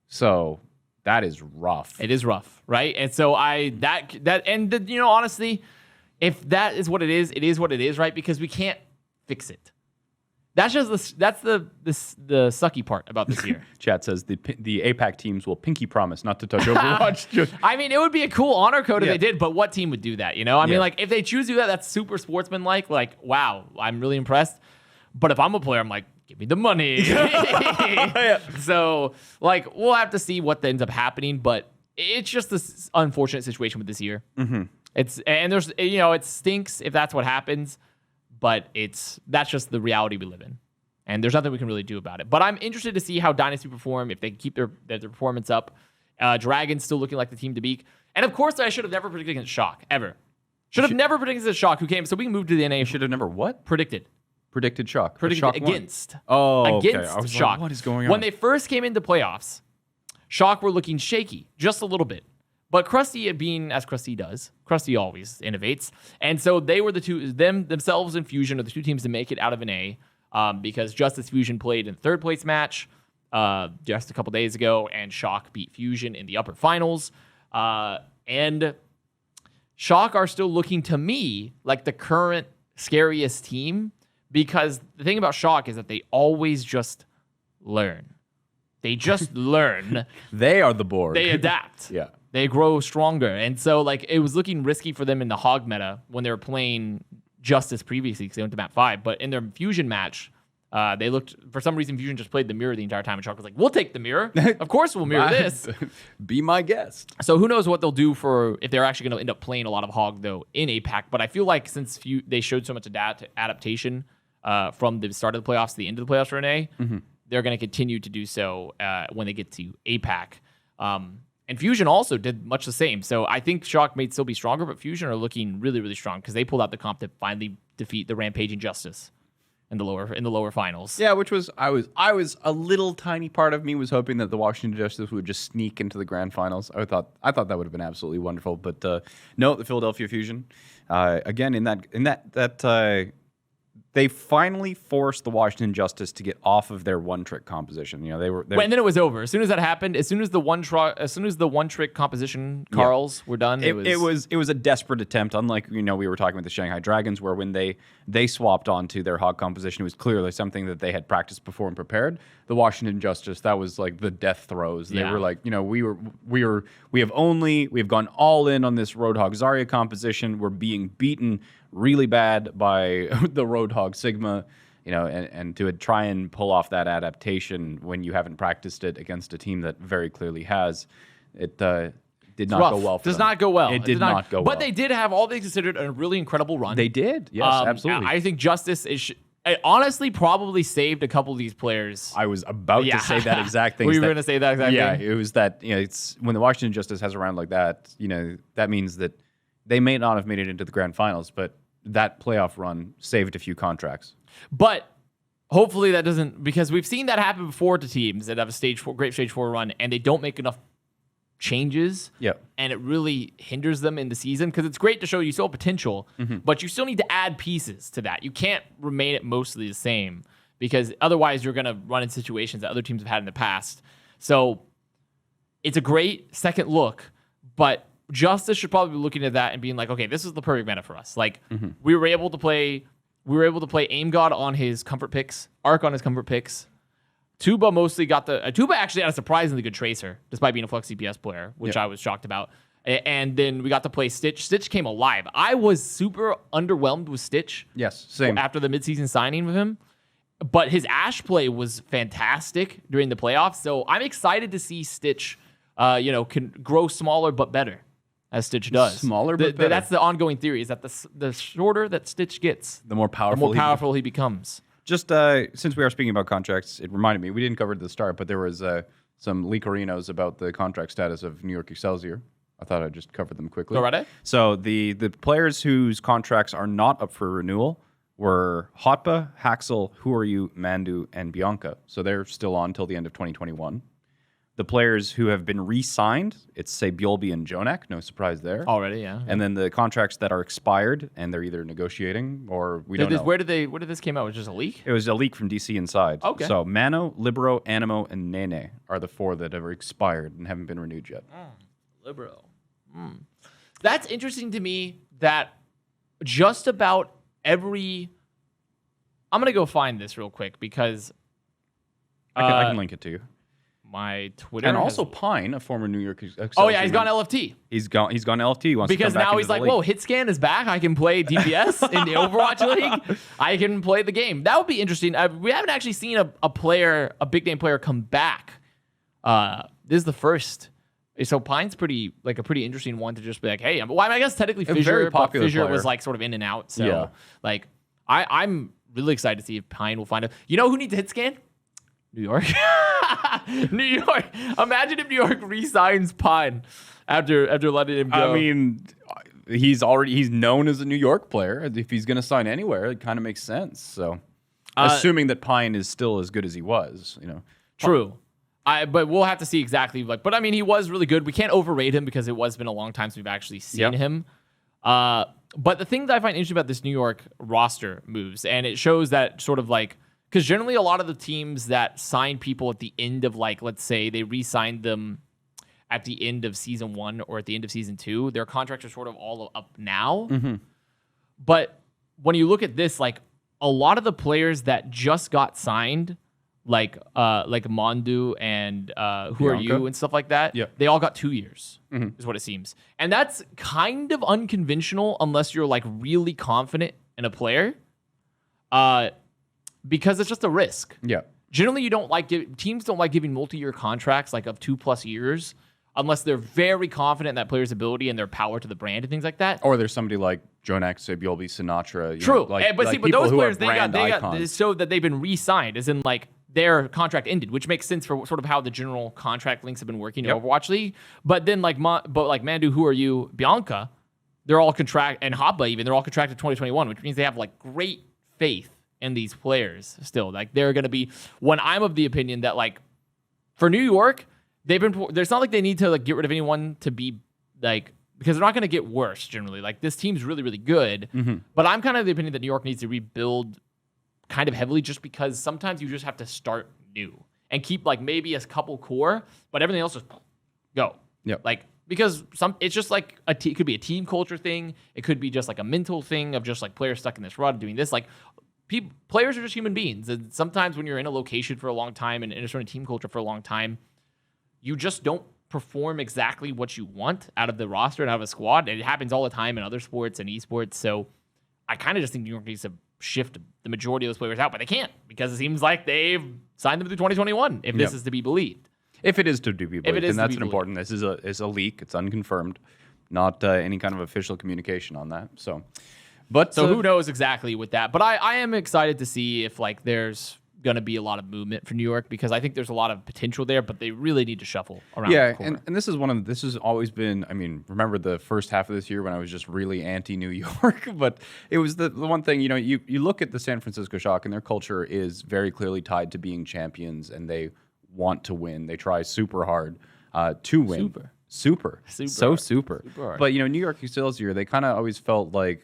So That is rough. It is rough, right? And so honestly, if that is what it is what it is, right? Because we can't fix it. That's just the sucky part about this year. Chat says the APAC teams will pinky promise not to touch Overwatch. I mean, it would be a cool honor code if they did, but what team would do that? I mean, like if they choose to do that, that's super sportsmanlike. Like, wow, I'm really impressed. But if I'm a player, I'm like, give me the money. So, like, we'll have to see what ends up happening. But it's just this unfortunate situation with this year. Mm-hmm. It stinks if that's what happens. But that's just the reality we live in. And there's nothing we can really do about it. But I'm interested to see how Dynasty perform, if they can keep their performance up. Dragon's still looking like the team to beat. And of course, I should have never predicted against Shock, ever. Should have never predicted against Shock, who came. So we can move to the NA. Should have never what? Predicted Shock. Predicted Shock against. Against I was Shock. Like, what is going on? When they first came into playoffs, Shock were looking shaky, just a little bit. But Krusty, being as Krusty does, Krusty always innovates. And so they were themselves and Fusion are the two teams to make it out of an A, because Justice Fusion played in third place match just a couple days ago, and Shock beat Fusion in the upper finals. And Shock are still looking to me like the current scariest team, because the thing about Shock is that they always just learn. They just learn. They are the board. They adapt. Yeah. They grow stronger. And so, like, it was looking risky for them in the Hog meta when they were playing Justice previously, because they went to map 5. But in their Fusion match, they looked, for some reason, Fusion just played the mirror the entire time. And Shock was like, we'll take the mirror. Of course we'll mirror this. Be my guest. So who knows what they'll do if they're actually going to end up playing a lot of Hog, though, in APAC. But I feel like since they showed so much adaptation from the start of the playoffs to the end of the playoffs for NA, they're going to continue to do so when they get to APAC. And Fusion also did much the same. So I think Shock may still be stronger, but Fusion are looking really, really strong because they pulled out the comp to finally defeat the Rampaging Justice in the lower finals. Yeah, which was I was a little tiny part of me was hoping that the Washington Justice would just sneak into the grand finals. I thought that would have been absolutely wonderful, but no, the Philadelphia Fusion again in that they finally forced the Washington Justice to get off of their one-trick composition. And then it was over. As soon as that happened, as soon as the one-trick composition Carls were done, it was a desperate attempt. Unlike we were talking with the Shanghai Dragons, where when they swapped onto their Hog composition, it was clearly something that they had practiced before and prepared. The Washington Justice, that was like the death throes. They were like, we have gone all in on this Roadhog Zarya composition. We're being beaten really bad by the Roadhog Sigma, and to try and pull off that adaptation when you haven't practiced it against a team that very clearly has, it did not go well for them. Does not go well. It did not go well. But they did have all they considered a really incredible run. They did, yes, absolutely. I think Justice it honestly probably saved a couple of these players. I was about to say that exact thing. We were going to say that exact thing? Yeah, it was that, it's when the Washington Justice has a round like that, that means that they may not have made it into the grand finals, but that playoff run saved a few contracts. But hopefully that doesn't, because we've seen that happen before to teams that have a great stage 4 run, and they don't make enough changes. Yep. And it really hinders them in the season, because it's great to show you still have potential, but you still need to add pieces to that. You can't remain it mostly the same, because otherwise you're going to run in situations that other teams have had in the past. So it's a great second look, but Justice should probably be looking at that and being like, okay, this is the perfect meta for us. Like, we were able to play Aim God on his comfort picks, Arc on his comfort picks. Tuba mostly got Tuba actually had a surprisingly good tracer, despite being a Flux CPS player, which I was shocked about. And then we got to play Stitch. Stitch came alive. I was super underwhelmed with Stitch. Yes, same. After the midseason signing with him. But his Ashe play was fantastic during the playoffs. So I'm excited to see Stitch, can grow smaller but better. As Stitch does. Smaller but better. That's the ongoing theory, is that the shorter that Stitch gets, the more powerful he becomes. Just since we are speaking about contracts, it reminded me, we didn't cover it at the start, but there was some leakerinos about the contract status of New York Excelsior. I thought I'd just cover them quickly. Go right ahead. So the players whose contracts are not up for renewal were Hotba, Haxel, Who Are You, Mandu, and Bianca. So they're still on until the end of 2021. The players who have been re-signed, it's say Bjolby and Jonak, no surprise there. Already, yeah. And then the contracts that are expired and they're either negotiating or we don't know. Where did this came out? Was it just a leak? It was a leak from DC Inside. Okay. So Mano, Libero, Animo, and Nene are the 4 that have expired and haven't been renewed yet. Libero. That's interesting to me that just about every... I'm going to go find this real quick because... I can link it to you. My Twitter and also Pine, a former New York. Oh yeah, he's gone LFT. He's gone LFT. He wants because to come back now he's like, whoa, Hitscan is back. I can play DPS in the Overwatch League. I can play the game. That would be interesting. We haven't actually seen a big name player, come back. This is the first. So Pine's a pretty interesting one to just be like, hey, I guess technically Fissure, but Fissure was like sort of in and out. So yeah. like, I'm really excited to see if Pine will find it. You know who needs a Hitscan? New York. New York. Imagine if New York re-signs Pine after letting him go. I mean, he's known as a New York player. If he's going to sign anywhere, it kind of makes sense. So, assuming that Pine is still as good as he was, True. But we'll have to see exactly. But I mean, he was really good. We can't overrate him because it was been a long time since we've actually seen him. But the thing that I find interesting about this New York roster moves, and it shows that sort of like. Because generally a lot of the teams that sign people at the end of, like, let's say they re-signed them at the end of Season 1 or at the end of Season 2, their contracts are sort of all up now. Mm-hmm. But when you look at this, like, a lot of the players that just got signed, like Mondu and Who Are You and stuff like that, they all got 2 years, is what it seems. And that's kind of unconventional unless you're, like, really confident in a player. Because it's just a risk. Yeah. Generally, teams don't like giving multi-year contracts like of 2+ years unless they're very confident in that player's ability and their power to the brand and things like that. Or there's somebody like Jonak, Bjolby, Sinatra. True. But those players, they got so that they've been re-signed, as in like their contract ended, which makes sense for sort of how the general contract links have been working in Overwatch League. But then like Mandu, Who Are You, Bianca, they're all and Habba even, they're all contracted 2021, which means they have like great faith in these players still. Like they're going to be, when I'm of the opinion that like for New York, there's not like they need to like get rid of anyone to be like, because they're not going to get worse generally. Like this team's really, really good. Mm-hmm. But I'm kind of the opinion that New York needs to rebuild kind of heavily just because sometimes you just have to start new and keep like maybe a couple core, but everything else just go. Yeah. Like, because it's just like it could be a team culture thing. It could be just like a mental thing of just like players stuck in this rut doing this. Like, players are just human beings, and sometimes when you're in a location for a long time and in a certain team culture for a long time, you just don't perform exactly what you want out of the roster and out of a squad. It happens all the time in other sports and esports. So I kind of just think New York needs to shift the majority of those players out, but they can't because it seems like they've signed them through 2021. If this is to be believed, if it is to be believed, and that's important. This is a leak. It's unconfirmed, not any kind of official communication on that. So. But who knows exactly with that? But I am excited to see if like there's going to be a lot of movement for New York because I think there's a lot of potential there, but they really need to shuffle around. Yeah, and this has always been. I mean, remember the first half of this year when I was just really anti New York, but it was the one thing. You look at the San Francisco Shock and their culture is very clearly tied to being champions, and they want to win. They try super hard to win. Super hard. But New York Excelsior, they kind of always felt like.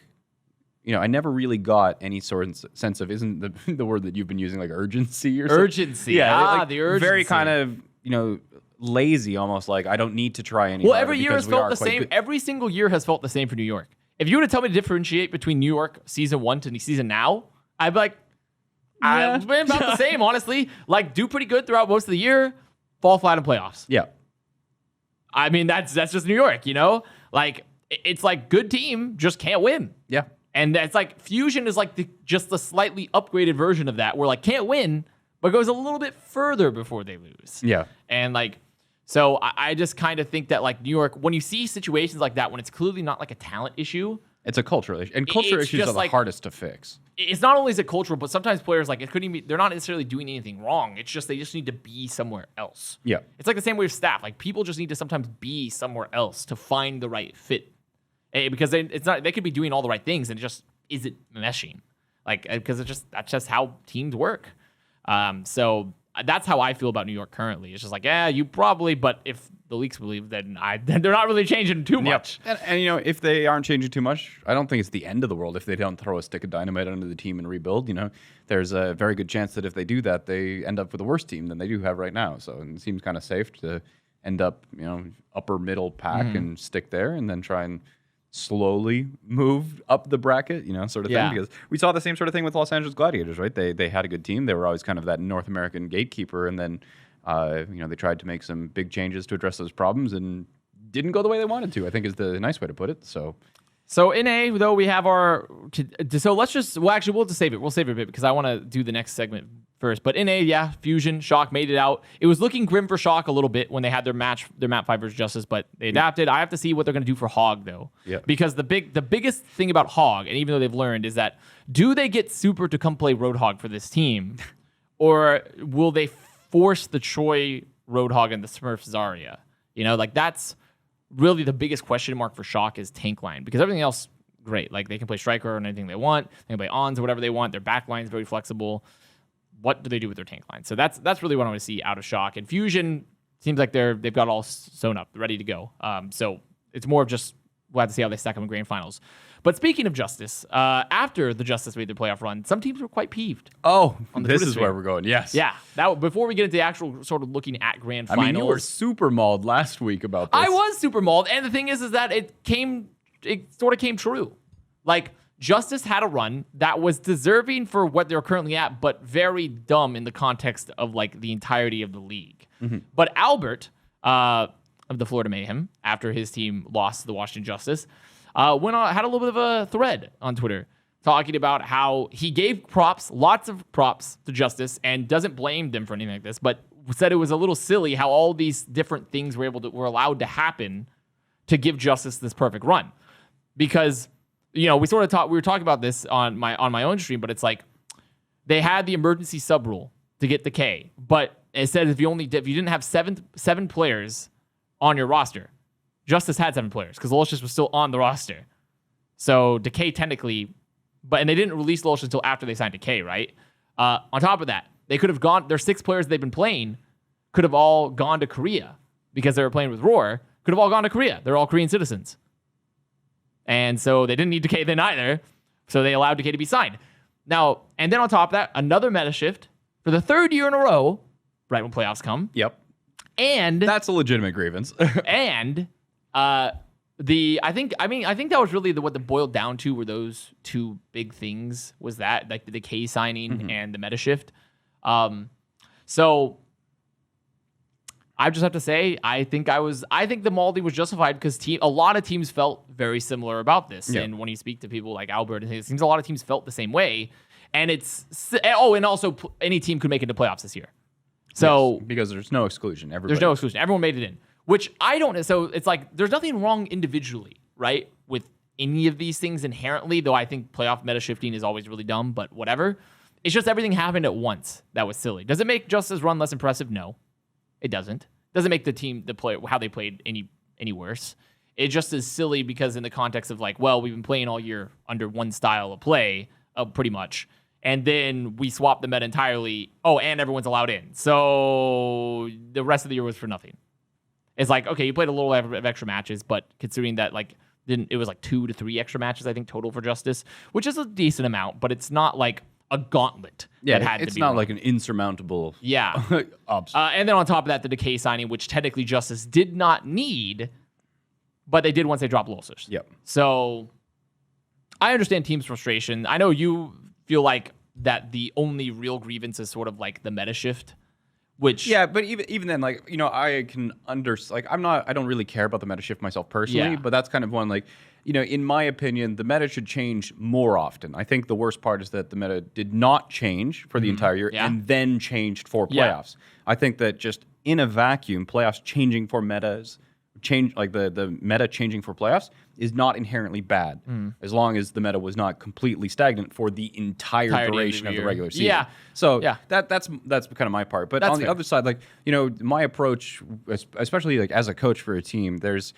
I never really got any sort of sense of, isn't the word that you've been using like urgency or something? Urgency. Yeah, the urgency. Very kind of, lazy almost, like I don't need to try any harder. Well, every year has felt the same. Every single year has felt the same for New York. If you were to tell me to differentiate between New York season 1 to season now, I'd be like, I've been about the same, honestly. Like, do pretty good throughout most of the year, fall flat in playoffs. Yeah. I mean, that's just New York, Like, it's like good team, just can't win. Yeah. And that's like Fusion is like just the slightly upgraded version of that, where like can't win, but goes a little bit further before they lose. Yeah. And like, so I just kind of think that like New York, when you see situations like that, when it's clearly not like a talent issue, it's a cultural issue. And culture issues are the hardest to fix. It's not only is it cultural, but sometimes players like it couldn't even they're not necessarily doing anything wrong. It's just they just need to be somewhere else. Yeah. It's like the same way with staff. Like people just need to sometimes be somewhere else to find the right fit. Because they could be doing all the right things and it just isn't meshing, like because that's just how teams work. So that's how I feel about New York currently. It's just like, yeah, you probably, but if the leaks believe, then they're not really changing too much. And you know, if they aren't changing too much, I don't think it's the end of the world if they don't throw a stick of dynamite under the team and rebuild. You know, there's a very good chance that if they do that, they end up with a worse team than they do have right now. So it seems kind of safe to end up, you know, upper middle pack and stick there, and then try and slowly move up the bracket, you know, sort of thing. Because we saw the same sort of thing with Los Angeles Gladiators, right? They had a good team. They were always kind of that North American gatekeeper, and then you know, they tried to make some big changes to address those problems and didn't go the way they wanted to, I think is the nice way to put it. So in A, though, we have our... So let's just... Well, actually, we'll just save it. We'll save it a bit because I want to do the next segment first. But in A, yeah, Fusion, Shock made it out. It was looking grim for Shock a little bit when they had their map 5 versus Justice, but they adapted. I have to see what they're going to do for Hog, though. Yeah. Because the biggest thing about Hog, and even though they've learned, is that do they get Super to come play Roadhog for this team? Or will they force the Troy Roadhog and the Smurf Zarya? You know, like that's really the biggest question mark for Shock is tank line, because everything else, great. Like they can play striker or anything they want. They can play ons or whatever they want. Their back line is very flexible. What do they do with their tank line? So that's really what I want to see out of Shock. And Fusion seems like they've got all sewn up, ready to go. So it's more of just we'll have to see how they stack up in grand finals. But speaking of Justice, after the Justice made their playoff run, some teams were quite peeved. Oh, this is where we're going. Yes. Yeah. That before we get into the actual sort of looking at grand finals. I mean, you were super mauled last week about this. I was super mauled, and the thing is that it sort of came true. Like Justice had a run that was deserving for what they're currently at, but very dumb in the context of like the entirety of the league. But Albert of the Florida Mayhem, after his team lost to the Washington Justice, went on, had a little bit of a thread on Twitter talking about how he gave lots of props to Justice, and doesn't blame them for anything like this, but said it was a little silly how all these different things were allowed to happen to give Justice this perfect run. Because, you know, we were talking about this on my own stream, but it's like they had the emergency sub rule to get the K, but it said if you didn't have seven players on your roster. Justice had 7 players because Lolicious was still on the roster. So Decay technically, and they didn't release Lolicious until after they signed Decay, right? On top of that, they could have gone, their 6 players they've been playing could have all gone to Korea because they were playing with Roar, could have all gone to Korea. They're all Korean citizens. And so they didn't need Decay then either. So they allowed Decay to be signed. Now, and then on top of that, another meta shift for the 3rd year in a row, right when playoffs come. Yep. And that's a legitimate grievance. And I think that was really what the boiled down to were those 2 big things, was that like the Decay signing and the meta shift. So I just have to say, I think the Maldi was justified because a lot of teams felt very similar about this. Yeah. And when you speak to people like Albert, it seems a lot of teams felt the same way. And and also any team could make it to playoffs this year. So yes, because there's no exclusion. There's no exclusion. Everyone made it in. Which I don't. So it's like there's nothing wrong individually, right, with any of these things inherently. Though I think playoff meta shifting is always really dumb. But whatever. It's just everything happened at once. That was silly. Does it make Justice run less impressive? No, it doesn't. Doesn't make the team how they played any worse. It just is silly because in the context of like, well, we've been playing all year under one style of play, pretty much. And then we swapped the meta entirely. Oh, and everyone's allowed in. So the rest of the year was for nothing. It's like, okay, you played a little of extra matches, but considering that like it was like 2 to 3 extra matches, I think, total for Justice, which is a decent amount, but it's not like a gauntlet. Yeah, that had it's to be not run. like an insurmountable. Yeah. obstacle. And then on top of that, the Decay signing, which technically Justice did not need, but they did once they dropped Lolicious. Yep. So I understand teams' frustration. I know you feel like that the only real grievance is sort of like the meta shift. Which but even then, like, you know, I can I don't really care about the meta shift myself personally, but that's kind of one, like, you know, in my opinion, the meta should change more often. I think the worst part is that the meta did not change for the entire year and then changed for playoffs. I think that just in a vacuum, playoffs changing for metas, the meta changing for playoffs is not inherently bad, as long as the meta was not completely stagnant for the entire duration of the regular season. Yeah. So that's kind of my part. But that's on the fair. other side, like, you know, my approach, especially like as a coach for a team, there's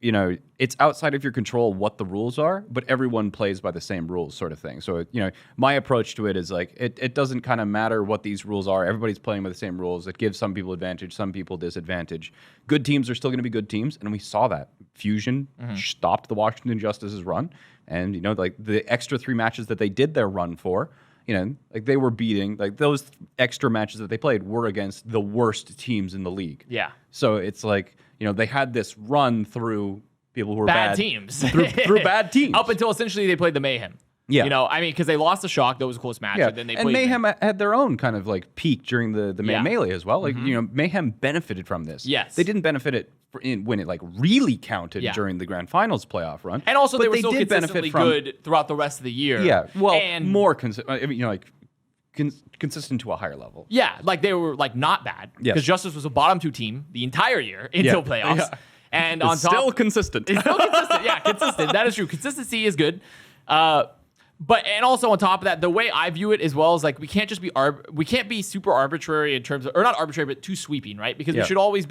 you know, it's outside of your control what the rules are, but everyone plays by the same rules sort of thing. So, you know, my approach to it is like, it doesn't kind of matter what these rules are. Everybody's playing by the same rules. It gives some people advantage, some people disadvantage. Good teams are still going to be good teams, and we saw that. Fusion stopped the Washington Justice's run, and, you know, like the extra 3 matches that they did their run for, you know, like they were beating, like those extra matches that they played were against the worst teams in the league. Yeah. So it's like, you know, they had this run through people who were bad teams. through bad teams. Up until essentially they played the Mayhem. Yeah. You know, I mean, because they lost the Shock. That was a close match. Yeah. And then they and played Mayhem had their own kind of like peak during the Yeah. Melee as well. Like, you know, Mayhem benefited from this. Yes. They didn't benefit it when it like really counted Yeah. during the Grand Finals playoff run. And also but they were still did consistently good throughout the rest of the year. Yeah. Well, and more I mean, you know, like consistent to a higher level. yeah, like they were like not bad. Yes. Because Justice was a bottom 2 team the entire year until playoffs. Yeah. And It's on top, still consistent. it's still consistent. Yeah, consistent. That is true. Consistency is good. But and also on top of that, the way I view it as well is like we can't just be we can't be super arbitrary in terms of, or not arbitrary, but too sweeping, right? Because we should always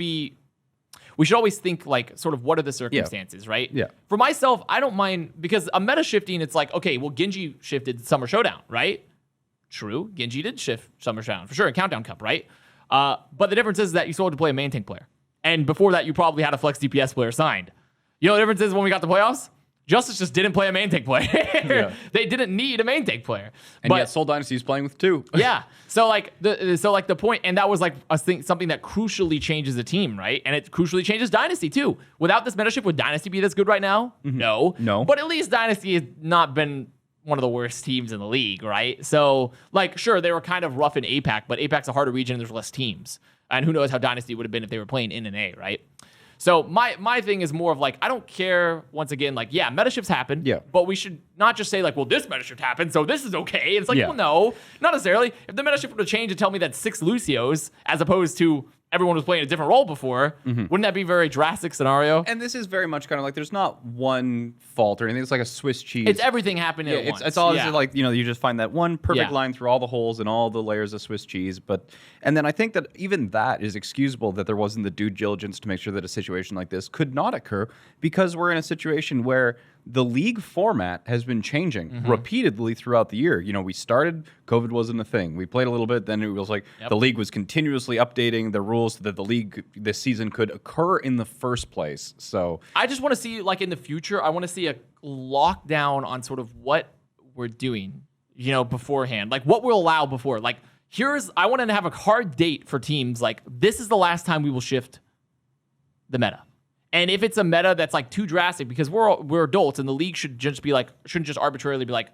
think like sort of what are the circumstances, right? Yeah. For myself, I don't mind because a meta shifting, it's like, okay, well, Genji shifted Summer Showdown, right? True. Genji did shift Summer Showdown for sure in Countdown Cup, right? But the difference is that you still had to play a main tank player. And before that, you probably had a flex DPS player signed. You know what the difference is when we got the playoffs? Justice just didn't play a main tank player. Yeah. They didn't need a main tank player. And yet Seoul Dynasty is playing with 2. Yeah. So like the point, and that was like something that crucially changes the team, right? And it crucially changes Dynasty too. Without this meta shift, would Dynasty be this good right now? No. But at least Dynasty has not been one of the worst teams in the league, right? So like, sure, they were kind of rough in APAC, but APAC's a harder region and there's less teams. And who knows how Dynasty would have been if they were playing in NA, right? So my thing is more of like, I don't care, once again, like, yeah, meta shifts happen, but we should not just say like, well, this meta shift happened, so this is okay. It's like, well, no, not necessarily. If the meta shift were to change and tell me that 6 Lucios, as opposed to everyone was playing a different role before, wouldn't that be a very drastic scenario? And this is very much kind of like, there's not one fault or anything. It's like a Swiss cheese. It's everything happening at once. It's always like, you know, you just find that one perfect line through all the holes and all the layers of Swiss cheese. And then I think that even that is excusable, that there wasn't the due diligence to make sure that a situation like this could not occur, because we're in a situation where the league format has been changing repeatedly throughout the year. You know, we started, COVID wasn't a thing. We played a little bit, then it was like the league was continuously updating the rules so that the league this season could occur in the first place. So I just want to see, like, in the future, I want to see a lockdown on sort of what we're doing, you know, beforehand. Like, what we'll allow before. Like, I want to have a hard date for teams. Like, this is the last time we will shift the meta. And if it's a meta that's like too drastic, because we're adults and the league shouldn't just arbitrarily be like,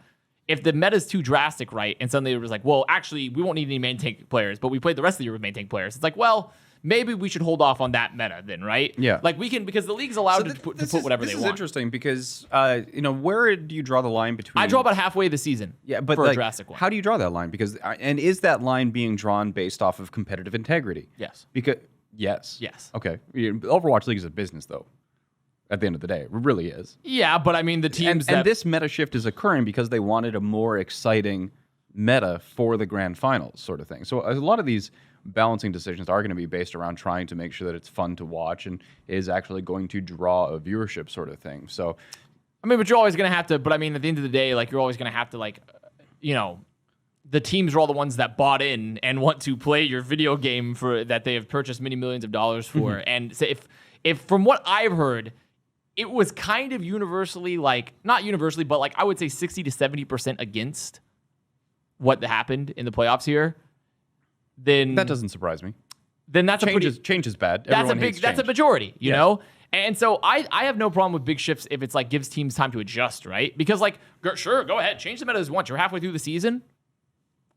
if the meta is too drastic, right? And suddenly it was like, well, actually, we won't need any main tank players, but we played the rest of the year with main tank players. It's like, well, maybe we should hold off on that meta then, right? Yeah. Like we can, because the league's allowed to put whatever they want. This is interesting because, you know, where do you draw the line between? I draw about halfway the season. Yeah, but for like, a drastic one. How do you draw that line? Because, and is that line being drawn based off of competitive integrity? Yes. Because yes. Okay. Overwatch League is a business, though. At the end of the day, it really is. Yeah, but I mean, the teams and this meta shift is occurring because they wanted a more exciting meta for the grand finals, sort of thing. So a lot of these balancing decisions are going to be based around trying to make sure that it's fun to watch and is actually going to draw a viewership, sort of thing. So, I mean, but you're always going to have to. But I mean, at the end of the day, like you're always going to have to, like, you know, the teams are all the ones that bought in and want to play your video game for that they have purchased many millions of dollars for. And so if from what I've heard, it was kind of universally, like, not universally, but like I would say 60 to 70% against what happened in the playoffs here. Then that doesn't surprise me. Then that's change is bad. That's a majority, you know? And so I have no problem with big shifts if it's like gives teams time to adjust, right? Because like, sure, go ahead, change the meta as once. You're halfway through the season.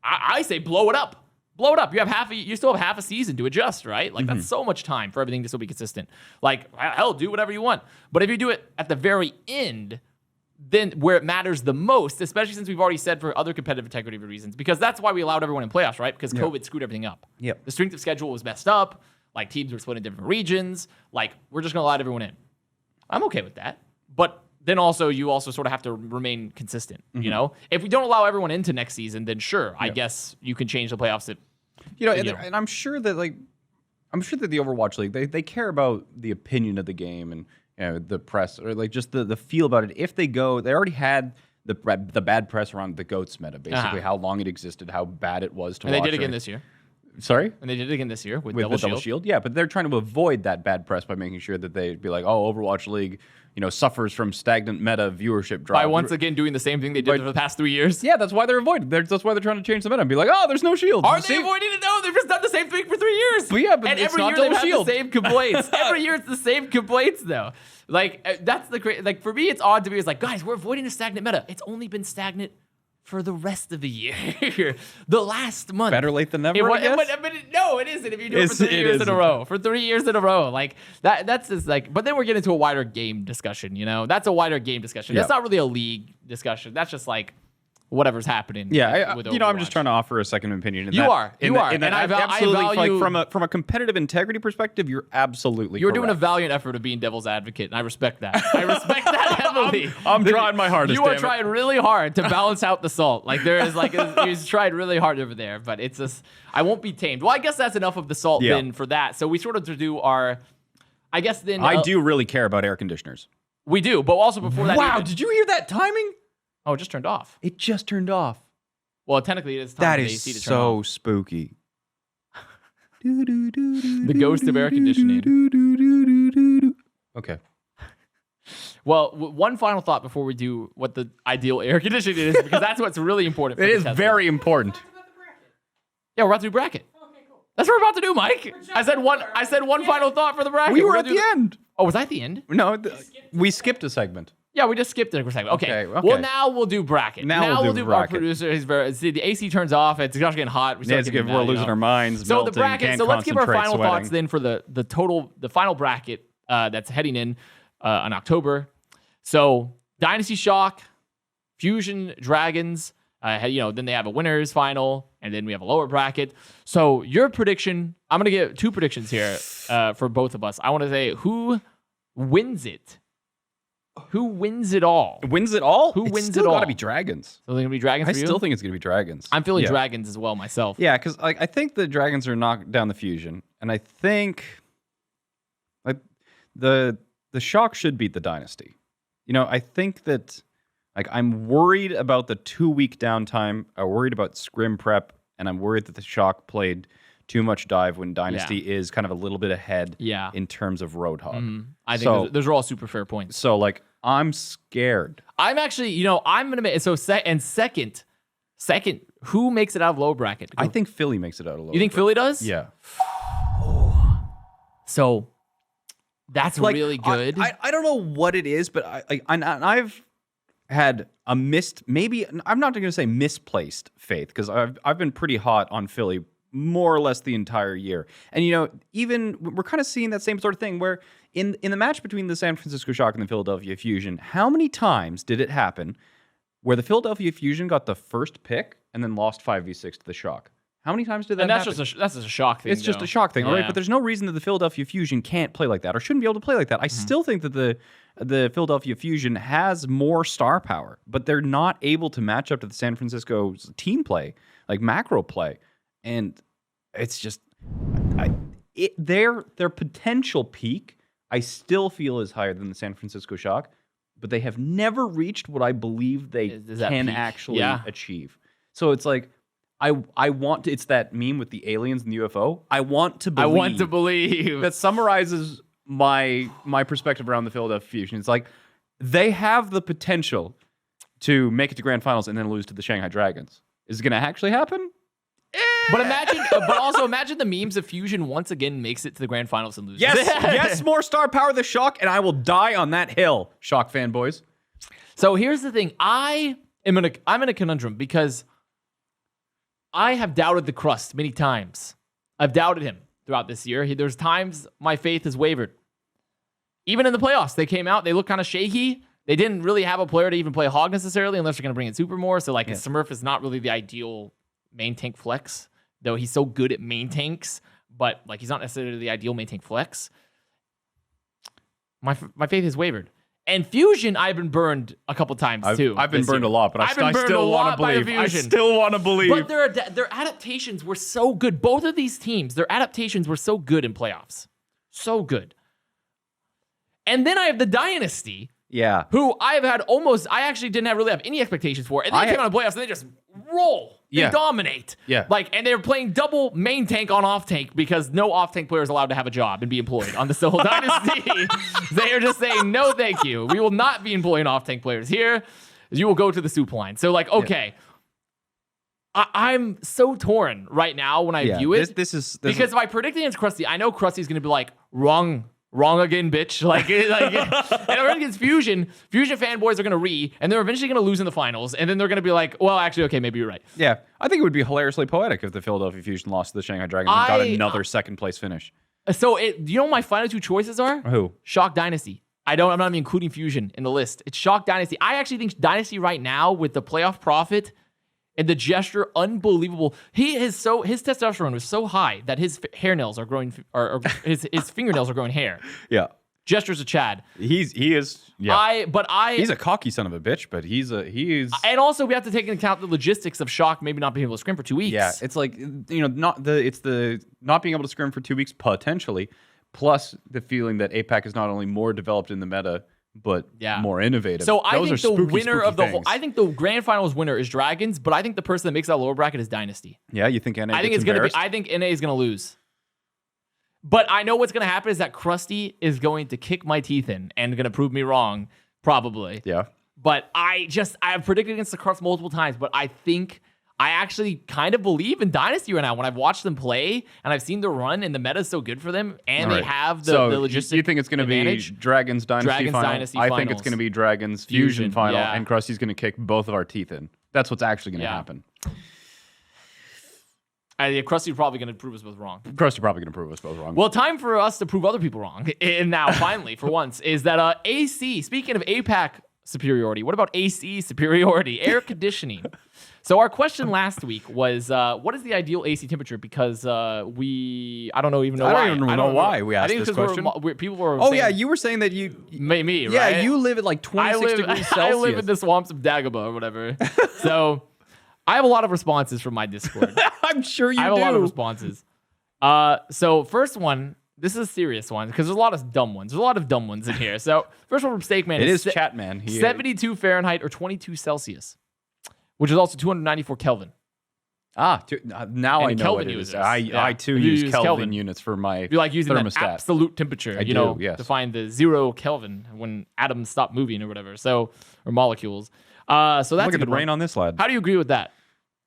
I say blow it up. Blow it up. You still have half a season to adjust, right? Like that's so much time for everything to still be consistent. Like, hell, do whatever you want. But if you do it at the very end, then where it matters the most, especially since we've already said for other competitive integrity reasons, because that's why we allowed everyone in playoffs, right? Because COVID screwed everything up. Yep. The strength of schedule was messed up. Like teams were split in different regions. Like we're just going to allow everyone in. I'm okay with that. But then also you also sort of have to remain consistent, you know? If we don't allow everyone into next season, then sure, I guess you can change the playoffs. And I'm sure that the Overwatch League, they care about the opinion of the game and, the press or like just the feel about it. If they already had the bad press around the GOATS meta, basically how long it existed, how bad it was to watch. And they did again this year. Sorry? And they did it again this year with the Double Double Shield. Yeah, but they're trying to avoid that bad press by making sure that they'd be like, oh, Overwatch League, suffers from stagnant meta viewership drop. By once again doing the same thing they did for the past 3 years. Yeah, that's why they're avoiding. That's why they're trying to change the meta and be like, oh, there's no shield. Are they avoiding it? No, they've just done the same thing for 3 years. But and it's every not year they've had shield. the same complaints. Every year it's the same complaints though. Like that's the great. Like for me, it's odd to me. It's like, guys, we're avoiding a stagnant meta. It's only been stagnant for the rest of the year. The last month. Better late than never, I guess? But no, it isn't. If you do it for 3 years in a row. For 3 years in a row. Like, that's just like... But then we're getting into a wider game discussion, That's a wider game discussion. Yeah. That's not really a league discussion. That's just like whatever's happening. Yeah, with I'm just trying to offer a second opinion. You are. And I value... Like, from a competitive integrity perspective, you're absolutely You're correct. doing a valiant effort of being devil's advocate, and I respect that. I respect that heavily. I'm trying my hardest. You are trying really hard to balance out the salt. Like there is he's tried really hard over there, but it's just I won't be tamed. Well, I guess that's enough of the salt then for that. So we sort of do our I guess then I do really care about air conditioners. We do, but also before that. Wow, did you hear that timing? Oh, it just turned off. It just turned off. Well, technically it is time that for the is AC to turn so off. spooky. The ghost of air conditioning. Okay. Well, one final thought before we do what the ideal air conditioning is, because that's what's really important. For It is very important. Yeah, we're about to do bracket. Okay, cool. That's what we're about to do, Mike. I said one final thought for the bracket. We were at the end. Oh, was I at the end? No, we skipped a segment. Yeah, we just skipped it for a second. Okay. Okay. Well, now we'll do bracket. Now we'll do our bracket. producer. See, the AC turns off. It's just getting hot. We're losing our minds. So melting, the bracket. can't So let's give our final concentrate, thoughts then for the final bracket that's heading in October. So Dynasty Shock, Fusion Dragons. Then they have a winners final, and then we have a lower bracket. So your prediction, I'm gonna get two predictions here for both of us. I want to say who wins it. Who wins it all? Wins it all? Who wins still it all? Gotta be Dragons. So they're gonna be Dragons I for you? still think it's gonna be Dragons. I'm feeling Dragons as well myself. Yeah, because I think the Dragons are knocking down the Fusion, and I think the Shock should beat the Dynasty. I think that I'm worried about the 2-week downtime. I'm worried about scrim prep, and I'm worried that the Shock played too much dive when Dynasty is kind of a little bit ahead in terms of Roadhog. Mm-hmm. I think those are all super fair points. So I'm scared. I'm actually, I'm gonna make second, who makes it out of low bracket? I think Philly makes it out of low. You think Philly does? Yeah. So that's really good. I don't know what it is, but I've had a maybe I'm not going to say misplaced faith, because I've been pretty hot on Philly more or less the entire year. And even we're kind of seeing that same sort of thing where in the match between the San Francisco Shock and the Philadelphia Fusion, how many times did it happen where the Philadelphia Fusion got the first pick and then lost 5v6 to the Shock? How many times did that happen? That's just a shock thing. It's just a shock thing, all right? But there's no reason that the Philadelphia Fusion can't play like that or shouldn't be able to play like that. I still think that the Philadelphia Fusion has more star power, but they're not able to match up to the San Francisco's team play, like macro play. And it's just their potential peak, I still feel is higher than the San Francisco Shock, but they have never reached what I believe they can actually achieve. So it's like I want to, it's that meme with the aliens and the UFO. I want to believe that summarizes my perspective around the Philadelphia Fusion. It's like they have the potential to make it to grand finals and then lose to the Shanghai Dragons. Is it going to actually happen? But also imagine the memes of Fusion once again makes it to the grand finals and loses. Yes, more star power the Shock, and I will die on that hill, Shock fanboys. So here's the thing. I'm in a conundrum because I have doubted the crust many times. I've doubted him throughout this year. There's times my faith has wavered. Even in the playoffs, they came out, they looked kind of shaky. They didn't really have a player to even play Hog necessarily, unless you're going to bring in Supermore. So Smurf is not really the ideal main tank flex, though he's so good at main tanks, but he's not necessarily the ideal main tank flex. My faith has wavered. And Fusion, I've been burned a couple times too. I've been burned a lot, but I still want to believe. I still want to believe. But their adaptations were so good. Both of these teams, their adaptations were so good in playoffs. So good. And then I have the Dynasty, Yeah. who I actually didn't really have any expectations for. And then they came on the playoffs and they just roll. They dominate. Yeah. And they're playing double main tank on off tank because no off tank player is allowed to have a job and be employed on the Soul Dynasty. They are just saying, no, thank you. We will not be employing off tank players here. You will go to the soup line. So, okay. Yeah. I'm so torn right now when I view it. Because if I predict against Krusty, I know Krusty's going to be like, wrong again, bitch. And we're against Fusion. Fusion fanboys are going to and they're eventually going to lose in the finals. And then they're going to be like, well, actually, okay, maybe you're right. Yeah. I think it would be hilariously poetic if the Philadelphia Fusion lost to the Shanghai Dragons and got another second place finish. So, you know what my final two choices are? Who? Shock Dynasty. I'm not even including Fusion in the list. It's Shock Dynasty. I actually think Dynasty right now with the playoff profit and the gesture, unbelievable. His testosterone was so high that his hairnails are growing, or his fingernails are growing hair. Yeah. Gestures of Chad. He is. Yeah. He's a cocky son of a bitch, but he is. And also we have to take into account the logistics of Shock maybe not being able to scrim for 2 weeks. Yeah. It's like, it's the not being able to scrim for 2 weeks potentially, plus the feeling that APAC is not only more developed in the meta, but more innovative. So I think the winner of the whole, I think the grand finals winner is Dragons, but I think the person that makes that lower bracket is Dynasty. Yeah, you think NA? I think it's gonna be. I think NA is gonna lose. But I know what's gonna happen is that Krusty is going to kick my teeth in and gonna prove me wrong, probably. Yeah. But I've predicted against the Crust multiple times, but I think I actually kind of believe in Dynasty right now. When I've watched them play and I've seen the run and the meta is so good for them and they have the logistics. You think it's going to be Dragons Dynasty final? I think it's going to be Dragons Fusion final, and Krusty's going to kick both of our teeth in. That's what's actually going to happen. Krusty probably going to prove us both wrong. Krusty probably going to prove us both wrong. Well, time for us to prove other people wrong. And now, finally, for once, is that AC, speaking of APAC superiority, what about AC superiority? Air conditioning. So our question last week was, what is the ideal AC temperature? Because I don't even know why. I don't even know why we asked this question. People were saying, yeah, you were saying that me, right? Yeah, you live at like 26 degrees Celsius. I live in the swamps of Dagobah or whatever. So I have a lot of responses from my Discord. I'm sure you do. I have a lot of responses. So first one, this is a serious one because there's a lot of dumb ones. There's a lot of dumb ones in here. So first one from Steakman. It is Chatman. 72 Fahrenheit or 22 Celsius, which is also 294 Kelvin. Now I know Kelvin what it is. users. I too use Kelvin units for my you like using thermostat. That absolute temperature, to find the 0 Kelvin when atoms stop moving or whatever. So, or molecules. So that's look at the brain on this lad. How do you agree with that?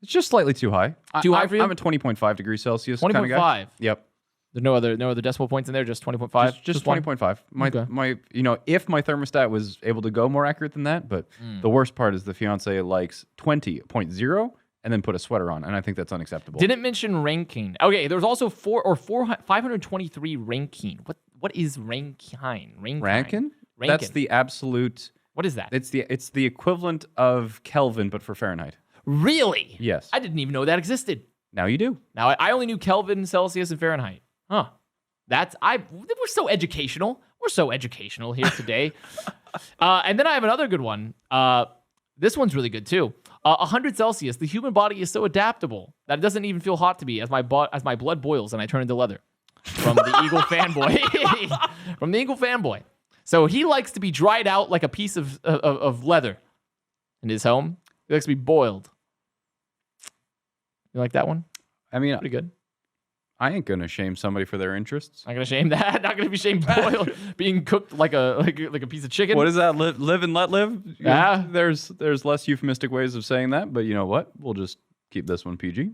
It's just slightly too high. Too high for you? I'm at 20.5 degrees Celsius. 20.5. Kind of guy. Yep. There's no other decimal points in there. Just 20.5. Just 20.5. My if my thermostat was able to go more accurate than that, but the worst part is the fiance likes 20.0 and then put a sweater on, and I think that's unacceptable. Didn't mention ranking. Okay, there's also 523 ranking. What is ranking? Rankin? That's the absolute. What is that? It's the equivalent of Kelvin, but for Fahrenheit. Really? Yes. I didn't even know that existed. Now you do. Now I only knew Kelvin, Celsius, and Fahrenheit. Huh. We're so educational. We're so educational here today. And then I have another good one. This one's really good too. 100 Celsius. The human body is so adaptable that it doesn't even feel hot to me as my blood boils and I turn into leather. From the Eagle fanboy. From the Eagle fanboy. So he likes to be dried out like a piece of leather in his home. He likes to be boiled. You like that one? I mean, pretty good. I ain't gonna shame somebody for their interests. Not gonna shame that. Not gonna be shamed boiled, being cooked like a piece of chicken. What is that? Live and let live. Yeah. There's less euphemistic ways of saying that, but you know what? We'll just keep this one PG.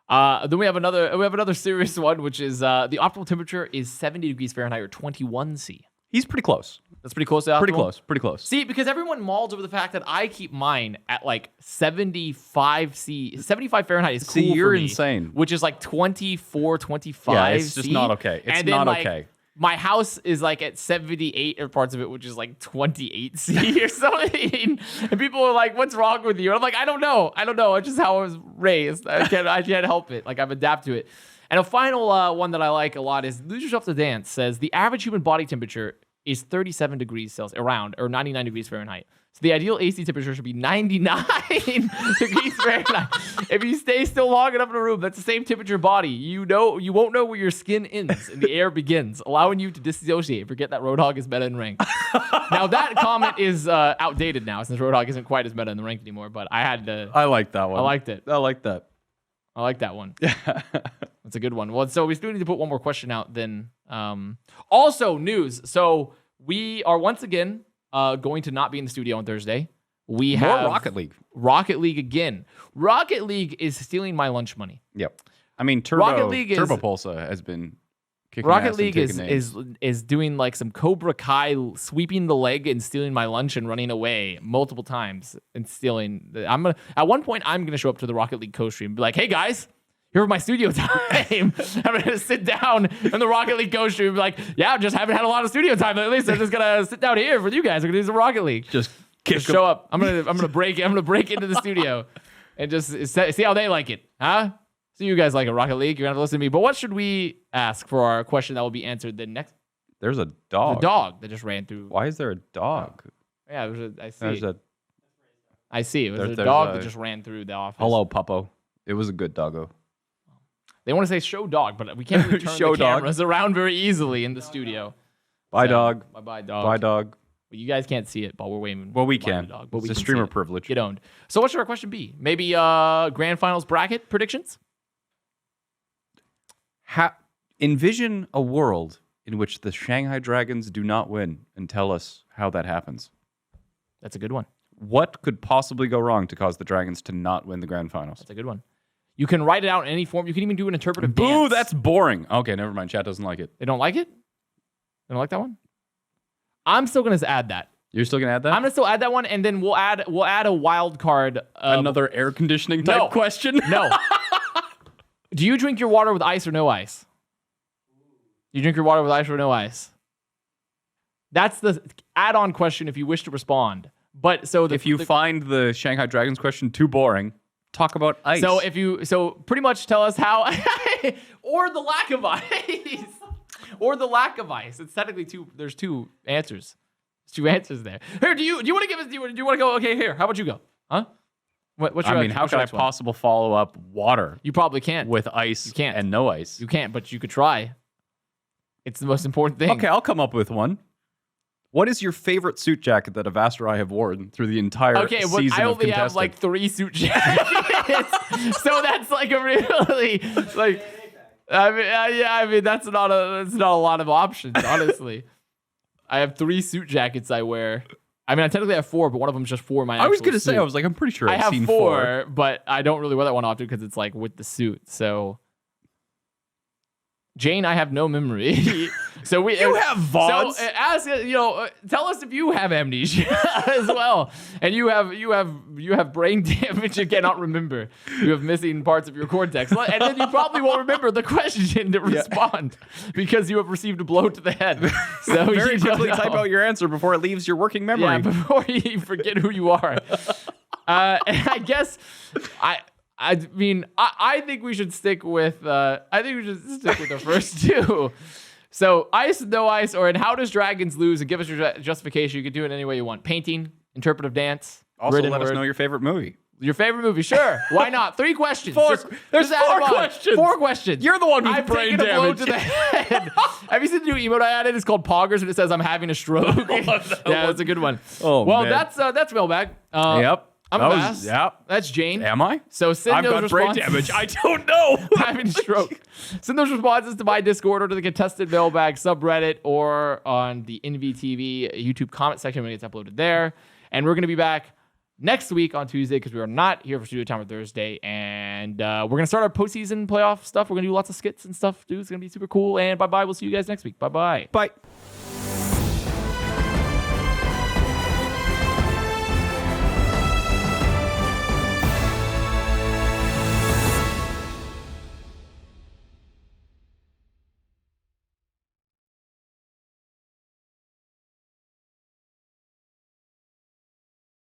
Then we have another serious one, which is the optimal temperature is 70 degrees Fahrenheit or 21 C. He's pretty close. That's pretty close to optimal? Pretty close. See, because everyone mauls over the fact that I keep mine at like 75 C. 75 Fahrenheit is cool you're for me, insane. Which is like 24, 25 Yeah, it's just not okay. It's not okay. My house is like at 78 or parts of it, which is like 28 C or something. And people are like, what's wrong with you? And I'm like, I don't know. It's just how I was raised. I can't help it. Like I've adapted to it. And a final one that I like a lot is Lose Yourself to Dance says the average human body temperature is 37 degrees Celsius, around, or 99 degrees Fahrenheit. So the ideal AC temperature should be 99 degrees Fahrenheit. If you stay still long enough in a room, that's the same temperature body. You won't know where your skin ends and the air begins, allowing you to dissociate. Forget that Roadhog is meta in ranked. Now that comment is outdated now since Roadhog isn't quite as meta in the ranked anymore. But I had to. I like that one. I liked it. I like that. I like that one. That's a good one. Well, so we still need to put one more question out. Then also news. So we are once again. Going to not be in the studio on Thursday. We have Rocket League. Rocket League again. Rocket League is stealing my lunch money. Yep. I mean, Rocket League Turbo Pulsa has been kicking Rocket ass League and taking names. is doing like some Cobra Kai, sweeping the leg and stealing my lunch and running away multiple times and stealing. At one point I'm gonna show up to the Rocket League co-stream and be like, "Hey guys, here for my studio time." I'm gonna sit down in the Rocket League coach room and be like, "Yeah, I just haven't had a lot of studio time lately, so I'm just gonna sit down here for you guys. We're gonna do some Rocket League. Just show up. I'm gonna break into the studio and just see how they like it, huh? So you guys like a Rocket League? You're gonna have to listen to me. But what should we ask for our question that will be answered then next? There's a dog. The dog that just ran through. Why is there a dog? Yeah, I see. I see. It was a dog that just ran through the office. Hello, Puppo. It was a good doggo. They want to say show dog, but we can't really turn Show the cameras around very easily in the studio. Bye, dog. Bye, dog. Bye, dog. But you guys can't see it, but we're waving. Well, we bye can. to dog, but It's we a can streamer see it. privilege. Get owned. So what should our question be? Maybe grand finals bracket predictions? Envision a world in which the Shanghai Dragons do not win and tell us how that happens. That's a good one. What could possibly go wrong to cause the Dragons to not win the grand finals? That's a good one. You can write it out in any form. You can even do an interpretive Boo, dance. that's boring. Okay, never mind. Chat doesn't like it. They don't like it? They don't like that one? I'm still going to add that. You're still going to add that? I'm going to still add that one, and then we'll add a wild card. Another air conditioning type question? No. Do you drink your water with ice or no ice? You drink your water with ice or no ice? That's the add-on question if you wish to respond. But so if you find the Shanghai Dragons question too boring, talk about ice. So pretty much tell us how or the lack of ice. Or the lack of ice. It's technically there's two answers. There's two answers there. Here, do you want to give us do you want to go? Okay, here. How about you go? Huh? What's your how could I possible follow up water? You probably can't. With ice you can't. And no ice. You can't, but you could try. It's the most important thing. Okay, I'll come up with one. What is your favorite suit jacket that Avast or I have worn through the entire season I of only have Contested? like 3 suit jackets, so that's like a really like. I mean that's not a lot of options, honestly. I have 3 suit jackets I wear. I mean, I technically have 4, but one of them is just for my. I was gonna suit. say, I was like, I'm pretty sure I've have seen 4, but I don't really wear that one often because it's like with the suit. So, Jayne, I have no memory. So you have VODs. So ask tell us if you have amnesia as well, and you have brain damage and cannot remember. You have missing parts of your cortex, and then you probably won't remember the question to respond because you have received a blow to the head. So very quickly type out your answer before it leaves your working memory. Yeah, before you forget who you are. And I guess I mean, I think we should stick with the first 2. So ice, no ice, or in how does Dragons lose? And give us your justification. You can do it any way you want. Painting, interpretive dance. Also, let us know your favorite movie. Your favorite movie, sure. Why not? 3 questions. There's 4 questions. 4 questions. You're the one who's I've brain taken damage. a blow to the head. Have you seen the new emote I added? It's called Poggers, and it says I'm having a stroke. Yeah, that's a good one. Oh, well, man. that's mailbag. Yep. I'm Avast. Yep. That's Jayne. Am I? So send I've those got brain responses. damage. I don't know. Having a stroke. Send those responses to my Discord or to the Contested Mailbag subreddit or on the Envytv YouTube comment section when it gets uploaded there. And we're going to be back next week on Tuesday because we are not here for studio time on Thursday. And we're going to start our postseason playoff stuff. We're going to do lots of skits and stuff, dude. It's going to be super cool. And bye-bye. We'll see you guys next week. Bye-bye. Bye.